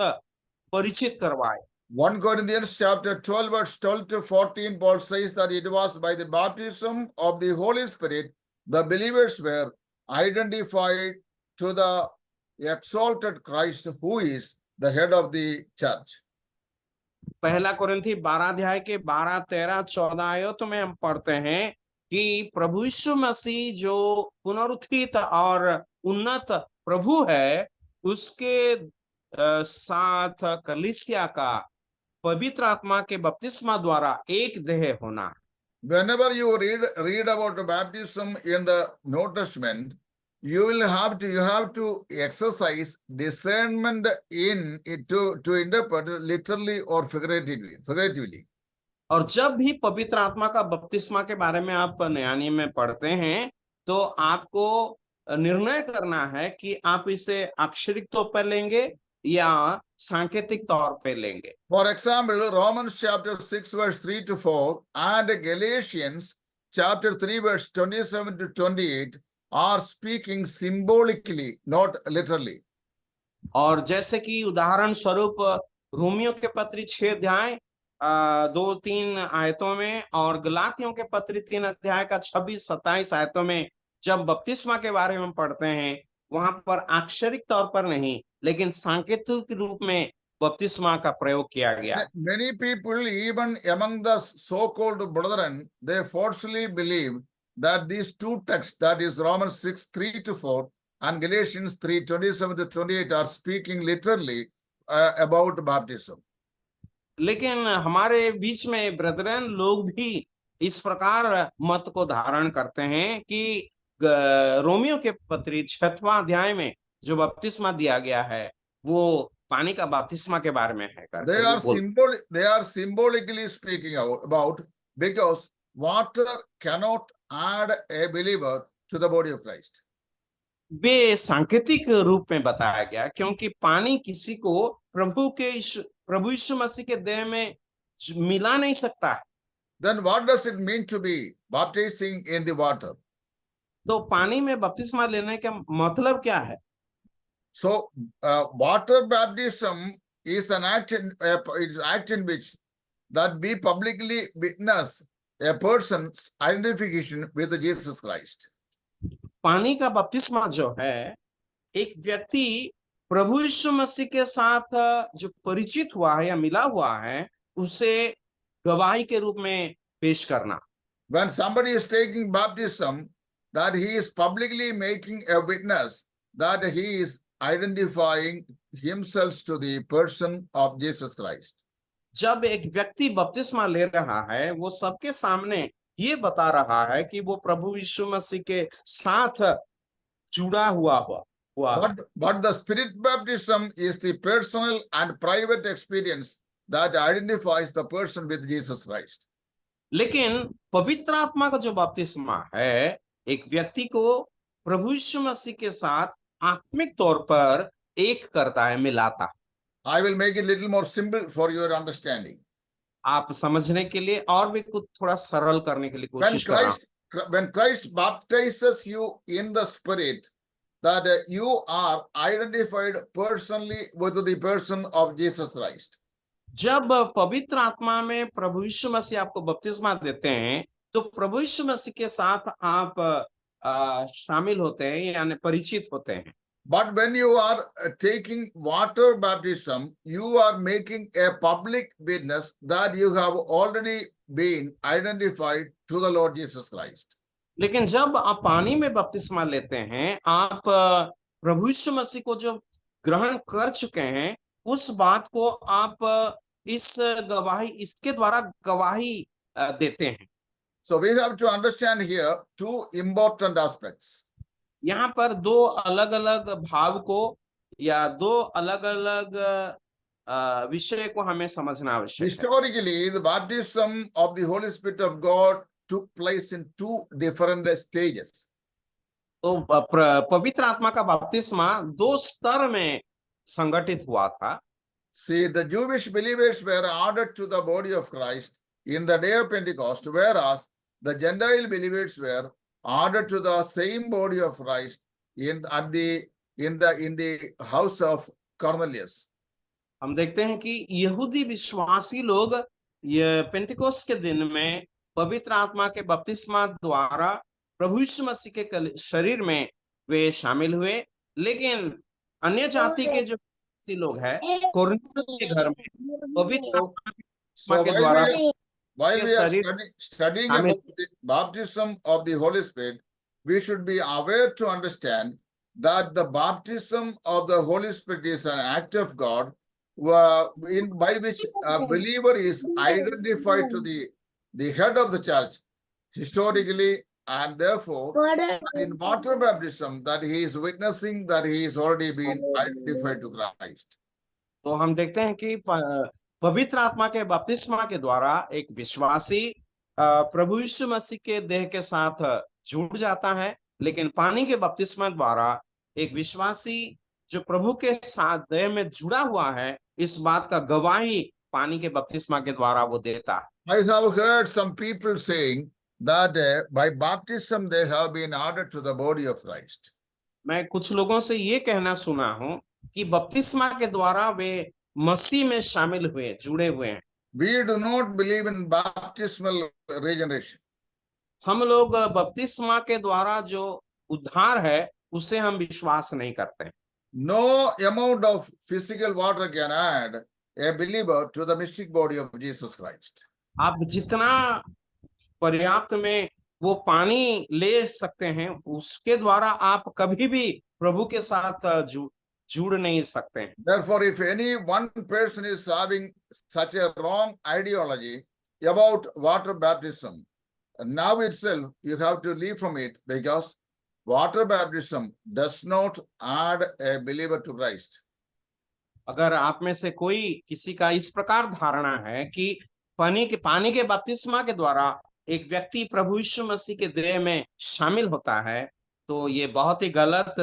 परिचित करवाए। 1 Corinthians chapter 12 verse 12 to 14, Paul says that it was by the baptism of the Holy Spirit the believers were identified to the exalted Christ who is the head of the church. पहला कोरिन्थी 12 अध्याय के 12, 13, 14 आयतों में हम पढ़ते हैं कि प्रभु यीशु मसीह जो पुनरुत्थित और उन्नत प्रभु है, उसके साथ कलीसिया का पवित्र आत्मा के बपतिस्मा द्वारा एक देह होना। Whenever you read about the baptism in the New Testament, you have to exercise discernment in it to interpret literally or figuratively. और जब भी पवित्र आत्मा का बपतिस्मा के बारे में आप नया नियम में पढ़ते हैं, तो आपको निर्णय करना है कि आप इसे अक्षरिक तौर पर लेंगे या सांकेतिक तौर पे लेंगे। For example, Romans chapter 6 verse 3 to 4 and Galatians chapter 3 verse 27 to 28 are speaking symbolically, not literally. और जैसे कि उदाहरण स्वरूप रोमियो के पत्री 6 अध्याय 2-3 आयतों में और गलातियों के पत्री 3 अध्याय का 26-27 आयतों में जब बपतिस्मा के बारे में पढ़ते हैं, वहां पर अक्षरिक तौर पर नहीं लेकिन सांकेतिक रूप में बपतिस्मा का प्रयोग किया गया। Many people, even among the so-called brethren, they falsely believe that these two texts, that is Romans 6 3 to 4 and Galatians 3 27 to 28, are speaking literally about baptism. लेकिन हमारे बीच में ब्रदरन लोग भी इस प्रकार मत को धारण करते हैं कि रोमियो के पत्री 6वां अध्याय में जो बपतिस्मा दिया गया है वो पानी का बपतिस्मा के बारे में है। They are symbolically speaking about, because water cannot add a believer to the body of Christ. वे सांकेतिक रूप में बताया गया क्योंकि पानी किसी को प्रभु यीशु मसीह के देह में मिला नहीं सकता है। Then what does it mean to be baptizing in the water? तो पानी में बपतिस्मा लेने का मतलब क्या है? So water baptism is an act in which that we publicly witness a person's identification with Jesus Christ. पानी का बपतिस्मा जो है, एक व्यक्ति प्रभु यीशु मसीह के साथ जो परिचित हुआ है या मिला हुआ है, उसे गवाही के रूप में पेश करना। When somebody is taking baptism, that he is publicly making a witness that he is identifying himself to the person of Jesus Christ. जब एक व्यक्ति बपतिस्मा ले रहा है, वो सबके सामने ये बता रहा है कि वो प्रभु यीशु मसीह के साथ जुड़ा हुआ। But the spirit baptism is the personal and private experience that identifies the person with Jesus Christ. लेकिन पवित्र आत्मा का जो बपतिस्मा है, एक व्यक्ति को प्रभु यीशु मसीह के साथ आत्मिक तौर पर एक करता है, मिलाता है। I will make it a little more simple for your understanding. आप समझने के लिए और भी कुछ थोड़ा सरल करने के लिए कोशिश कर रहा हूं। When Christ baptizes you in the Spirit, that you are identified personally with the person of Jesus Christ. जब पवित्र आत्मा में प्रभु यीशु मसीह आपको बपतिस्मा देते हैं, तो प्रभु यीशु मसीह के साथ आप शामिल होते हैं यानी परिचित होते हैं। But when you are taking water baptism, you are making a public witness that you have already been identified to the Lord Jesus Christ. लेकिन जब आप पानी में बपतिस्मा लेते हैं, आप प्रभु यीशु मसीह को जो ग्रहण कर चुके हैं, उस बात को आप इस गवाही इसके द्वारा गवाही देते हैं। So we have to understand here two important aspects. यहाँ पर दो अलग अलग भाव को या दो अलग अलग विषय को हमें समझना आवश्यक है। Historically, the baptism of the Holy Spirit of God took place in two different stages. तो पवित्र आत्मा का बपतिस्मा दो स्तर में संगठित हुआ था। See, the Jewish believers were added to the body of Christ in the day of Pentecost, whereas the Gentile believers were added to the same body of Christ in the house of Cornelius. हम देखते हैं कि यहूदी विश्वासी लोग ये Pentecost के दिन में पवित्र आत्मा के बपतिस्मा द्वारा प्रभु यीशु मसीह के शरीर में वे शामिल हुए, लेकिन अन्य जाति के जो लोग हैं कोरिन्थियों के घर में पवित्र आत्मा के बपतिस्मा के द्वारा While we are studying about the baptism of the Holy Spirit, we should be aware to understand that the baptism of the Holy Spirit is an act of God by which a believer is identified to the head of the church historically, and therefore in water baptism that he is witnessing that he is already been identified to Christ. तो हम देखते हैं कि पवित्र आत्मा के बपतिस्मा के द्वारा एक विश्वासी प्रभु यीशु मसीह के देह के साथ जुड़ जाता है, लेकिन पानी के बपतिस्मा द्वारा एक विश्वासी जो प्रभु के साथ देह में जुड़ा हुआ है, इस बात का गवाही पानी के बपतिस्मा के द्वारा वो देता है। I have heard some people saying that by baptism they have been added to the body of Christ. मैं कुछ लोगों से ये कहना सुना हूं कि बपतिस्मा के द्वारा वे मसीह में शामिल हुए, जुड़े हुए हैं। We do not believe in baptismal regeneration. हम लोग बपतिस्मा के द्वारा जो उद्धार है उससे हम विश्वास नहीं करते। No amount of physical water can add a believer to the mystic body of Jesus Christ. आप जितना पर्याप्त में वो पानी ले सकते हैं, उसके द्वारा आप कभी भी प्रभु के साथ जुड़ नहीं सकते हैं। Therefore, if any one person is having such a wrong ideology about water baptism, now itself you have to leave from it, because water baptism does not add a believer to Christ. अगर आप में से कोई किसी का इस प्रकार धारणा है कि पानी के बपतिस्मा के द्वारा एक व्यक्ति प्रभु यीशु मसीह के देह में शामिल होता है, तो ये बहुत ही गलत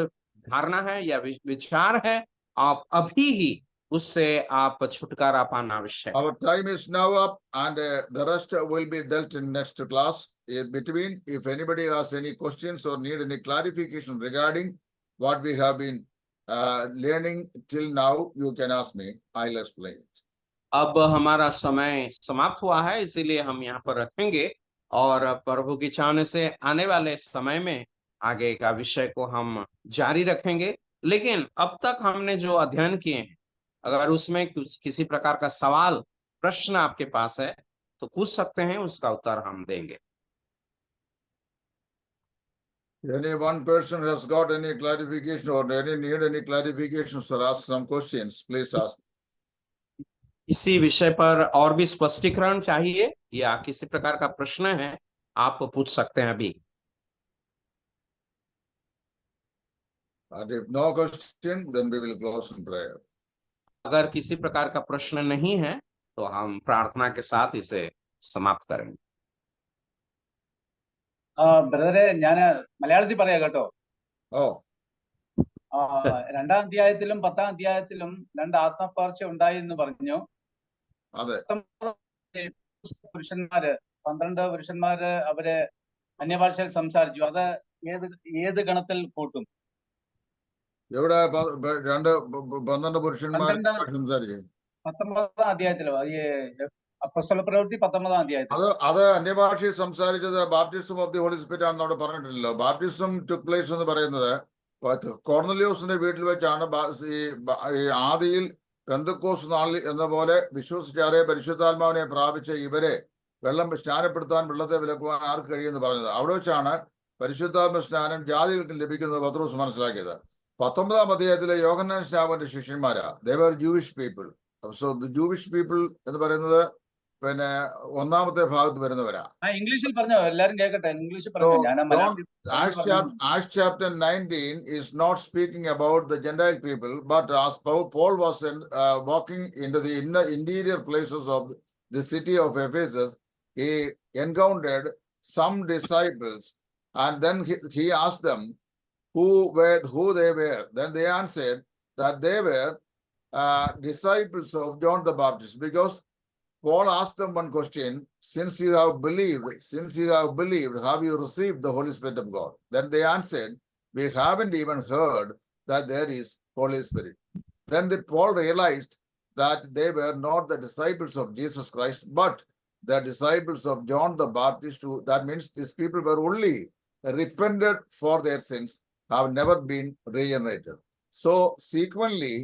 धारणा है या विचार है। आप अभी ही उससे आप छुटकारा पाना आवश्यक। Our time is now up, and the rest will be dealt in next class. In between, if anybody has any questions or need any clarification regarding what we have been learning till now, you can ask me. I'll explain it. अब हमारा समय समाप्त हुआ है, इसीलिए हम यहाँ पर रखेंगे और प्रभु की चाहने से आने वाले समय में आगे का विषय को हम जारी रखेंगे। लेकिन अब तक हमने जो अध्ययन किए हैं, अगर उसमें किसी प्रकार का सवाल प्रश्न आपके पास है तो पूछ सकते हैं, उसका उत्तर हम देंगे। Any one person has got any clarification or any need any clarifications or ask some questions, please ask. इसी विषय पर और भी स्पष्टीकरण चाहिए या किसी प्रकार का प्रश्न है, आप पूछ सकते हैं अभी। And if no question, then we will close in prayer. अगर किसी प्रकार का प्रश्न नहीं है तो हम प्रार्थना के साथ इसे समाप्त करेंगे। ബ്രദറെ, ഞാൻ മലയാളത്തിൽ പറയാം കേട്ടോ. Oh, രണ്ടാം അധ്യായത്തിലും 10ാം അധ്യായത്തിലും രണ്ട് ആത്മപകർച്ച ഉണ്ടായി എന്ന് പറഞ്ഞു. അതെ. പുരുഷന്മാര് 12 പുരുഷന്മാര് അവര് അന്യഭാഷയിൽ സംസാരിച്ചു. അത് ഏത് ഗണത്തിൽ കൂട്ടും? എവിടെ 12 പുരുഷന്മാർ സംസാരിച്ചു? 19ാം അധ്യായത്തിലോ? അപ്പോസ്തല പ്രവൃത്തി 19-ാം അധ്യായത്തിൽ. അത് അന്യഭാഷയിൽ സംസാരിച്ചത് baptism of the holy spirit ആണെന്ന് അവിടെ പറഞ്ഞിട്ടില്ലല്ലോ. ബാപ്റ്റിസം ടുക്ക് പ്ലേസ് എന്ന് പറയുന്നത് കോർണലിയോസിന്റെ വീട്ടിൽ വെച്ചാണ്. ഈ ആദിയിൽ പെന്തക്കോസ് നാളിൽ എന്ന പോലെ വിശ്വസിച്ചാരെ പരിശുദ്ധാത്മാവിനെ പ്രാപിച്ച ഇവരെ സ്നാനപ്പെടുത്താൻ വെള്ളത്തെ വിലക്കുവാൻ ആർക്ക് കഴിയുമെന്ന് പറഞ്ഞത്. അവിടെ വെച്ചാണ് പരിശുദ്ധാത്മ സ്നാനം ജാതികൾക്ക് ലഭിക്കുന്നത് പത്രോസ് മനസ്സിലാക്കിയത്. 19-ാം അധ്യായത്തിലെ യോഹന്നാൻ സ്നാപകന്റെ ശിഷ്യന്മാരാ. They are Jewish people. So the Jewish people എന്ന് പറയുന്നത് പിന്നെ 1-ാമത്തെ ഭാഗത്ത് വരുന്നവരാ. ഇംഗ്ലീഷിൽ പറഞ്ഞോ, എല്ലാരും കേൾക്കട്ടെ. ഇംഗ്ലീഷിൽ പറഞ്ഞോ. ഞാൻ Acts chapter 19 is not speaking about the Gentile people, but as Paul was walking into the interior places of the city of Ephesus, he encountered some disciples, and then he asked them who they were. Then they answered that they were disciples of John the Baptist, because Paul asked them one question: since you have believed, have you received the Holy Spirit of God? Then they answered, we haven't even heard that there is Holy Spirit. Then Paul realized that they were not the disciples of Jesus Christ, but the disciples of John the Baptist. That means these people were only repented for their sins, have never been regenerated. So sequentially,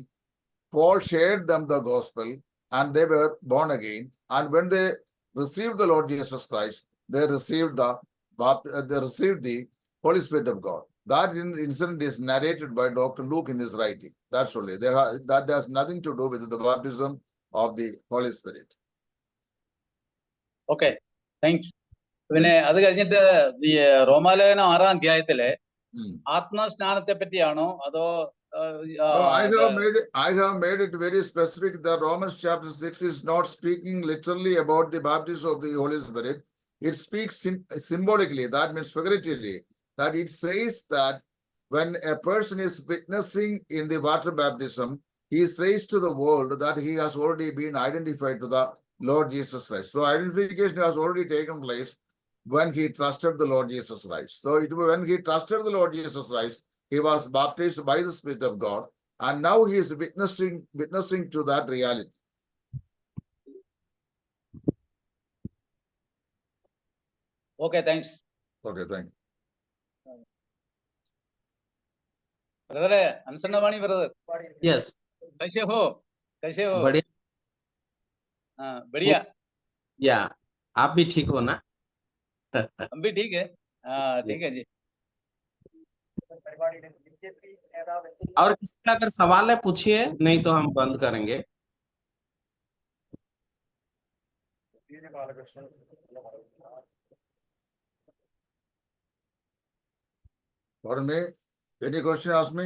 Paul shared them the gospel, and they were born again. And when they received the Lord Jesus Christ, they received the Holy Spirit of God. That incident is narrated by Dr. Luke in his writing. That's only. That has nothing to do with the baptism of the Holy Spirit. Okay, thanks. പിന്നെ അത് കഴിഞ്ഞിട്ട് ഈ റോമാലേഖനം 6-ാം അധ്യായത്തിലെ ആത്മസ്നാനത്തെ പറ്റിയാണോ അതോ I have made it very specific that Romans chapter 6 is not speaking literally about the baptism of the Holy Spirit. It speaks symbolically, that means figuratively, that it says that when a person is witnessing in the water baptism, he says to the world that he has already been identified to the Lord Jesus Christ. So identification has already taken place when he trusted the Lord Jesus Christ. So when he trusted the Lord Jesus Christ, he was baptized by the Spirit of God, and now he is witnessing to that reality. Okay, thanks. Okay, thank you. Brother अंसनावाणी brother. Yes, कैसे हो? बढ़िया. हाँ, बढ़िया. या आप भी ठीक हो ना? हम भी ठीक है. हाँ, ठीक है जी. और किसी का अगर सवाल है पूछिए, नहीं तो हम बंद करेंगे. For me, any question ask me?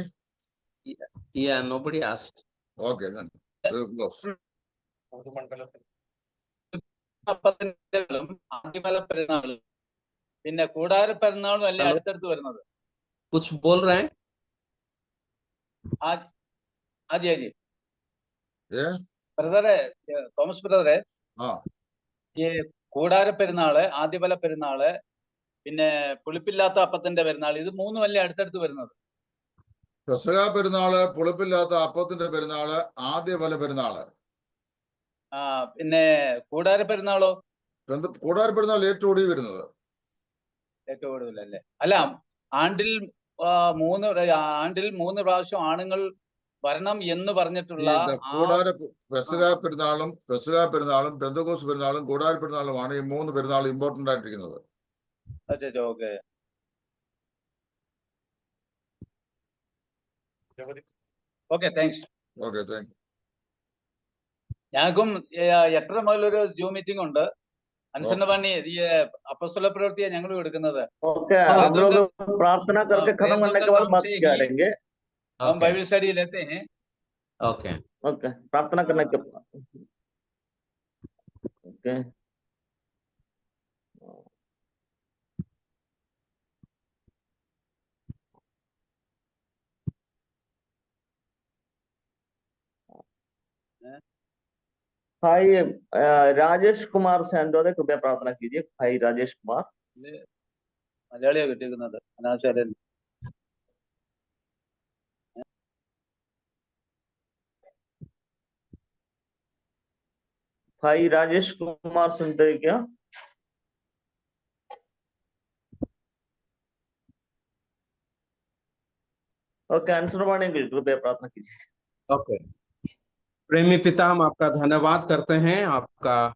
Yeah, nobody asked. Okay, then we'll close. ആദ്യമല പെരുന്നാളും പിന്നെ കൂടാര പെരുന്നാളും അല്ലേ അടുത്തടുത്ത് വരുന്നത്. कुछ बोल रहे हैं? हाँ जी. Yeah. ബ്രദറെ, തോമസ് ബ്രദറെ, ഈ കൂടാര പെരുന്നാള്, ആദ്യബല പെരുന്നാള്, പിന്നെ പുളിപ്പില്ലാത്ത അപ്പത്തിന്റെ പെരുന്നാൾ, ഇത് മൂന്നും അല്ലേ അടുത്തടുത്ത് വരുന്നത്. പെസഹ പെരുന്നാള്, പുളിപ്പില്ലാത്ത അപ്പത്തിന്റെ പെരുന്നാള്, ആദ്യബല പെരുന്നാള്. പിന്നെ കൂടാര പെരുന്നാളോ? കൂടാര പെരുന്നാൾ ഏറ്റവും ഒടുവിൽ വരുന്നത്. ഏറ്റവും ഒടുവിലല്ലേ? അല്ല, ആണ്ടിൽ 3 പ്രാവശ്യം ആണുങ്ങൾ വരണം എന്ന് പറഞ്ഞിട്ടുള്ള പെസഹ പെരുന്നാളും പെന്തക്കോസ്ത് പെരുന്നാളും കൂടാര പെരുന്നാളുമാണ് ഈ 3 പെരുന്നാൾ ഇമ്പോർട്ടന്റ് ആയിട്ടിരിക്കുന്നത്. Okay. Okay, thanks. Okay, thank you. ഞങ്ങൾക്കും 8:30 മുതൽ ഒരു ജൂം മീറ്റിംഗ് ഉണ്ട്. അനുസരണവാണി ഈ അപ്പോസ്തല പ്രവൃത്തിയാണ് ഞങ്ങളും എടുക്കുന്നത്. हम लोग प्रार्थना करके खत्म करने के बाद बात करेंगे. हम बाइबल स्टडी लेते हैं. ओके, प्रार्थना करने के बाद. ओके. भाई राजेश कुमार सेंडोरे कृपया प्रार्थना कीजिए. भाई राजेश कुमार. മലയാളിയാണ് കിട്ടിയിരിക്കുന്നത്. അനാചാര്യൻ. भाई राजेश कुमार सुनते हैं क्या? ओके, आंसर मानेंगे, कृपया प्रार्थना कीजिए। ओके। प्रेमी पिता, हम आपका धन्यवाद करते हैं, आपका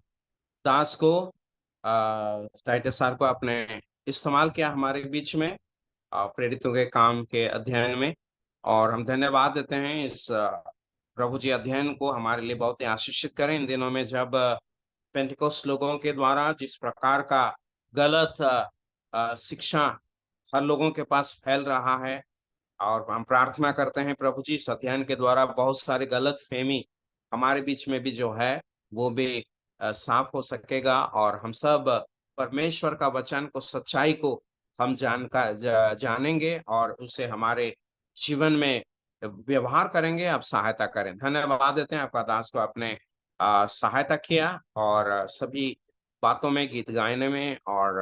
दास को टाइटस सर को आपने इस्तेमाल किया हमारे बीच में प्रेरितों के काम के अध्ययन में, और हम धन्यवाद देते हैं इस प्रभु जी अध्ययन को हमारे लिए बहुत ही आशीषित करें इन दिनों में, जब पेंटिकोस्ट लोगों के द्वारा जिस प्रकार का गलत शिक्षा हर लोगों के पास फैल रहा है, और हम प्रार्थना करते हैं प्रभु जी इस अध्ययन के द्वारा बहुत सारी गलत फहमी हमारे बीच में भी जो है वो भी साफ हो सकेगा, और हम सब परमेश्वर का वचन को, सच्चाई को हम जानेंगे और उसे हमारे जीवन में व्यवहार करेंगे। आप सहायता करें। धन्यवाद देते हैं आपका दास को, आपने सहायता किया और सभी बातों में, गीत गायने में और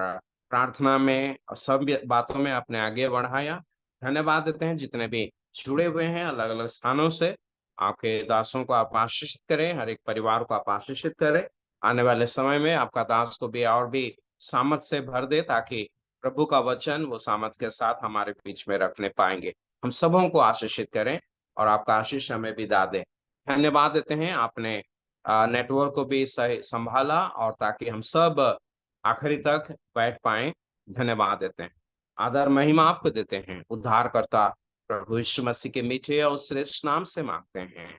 प्रार्थना में, सब बातों में आपने आगे बढ़ाया। धन्यवाद देते हैं जितने भी जुड़े हुए हैं अलग अलग स्थानों से, आपके दासों को आप आशीषित करें, हर एक परिवार को आप आशीषित करें। आने वाले समय में आपका दास को भी और भी सामर्थ से भर दे, ताकि प्रभु का वचन वो सामर्थ के साथ हमारे बीच में रखने पाएंगे। हम सबों को आशीषित करें और आपका आशीष हमें भी दा दे। धन्यवाद देते हैं, आपने नेटवर्क को भी सही संभाला और ताकि हम सब आखिरी तक बैठ पाए। धन्यवाद देते हैं, आदर महिमा आपको देते हैं, उद्धारकर्ता प्रभु यीशु मसीह के मीठे और श्रेष्ठ नाम से मांगते हैं,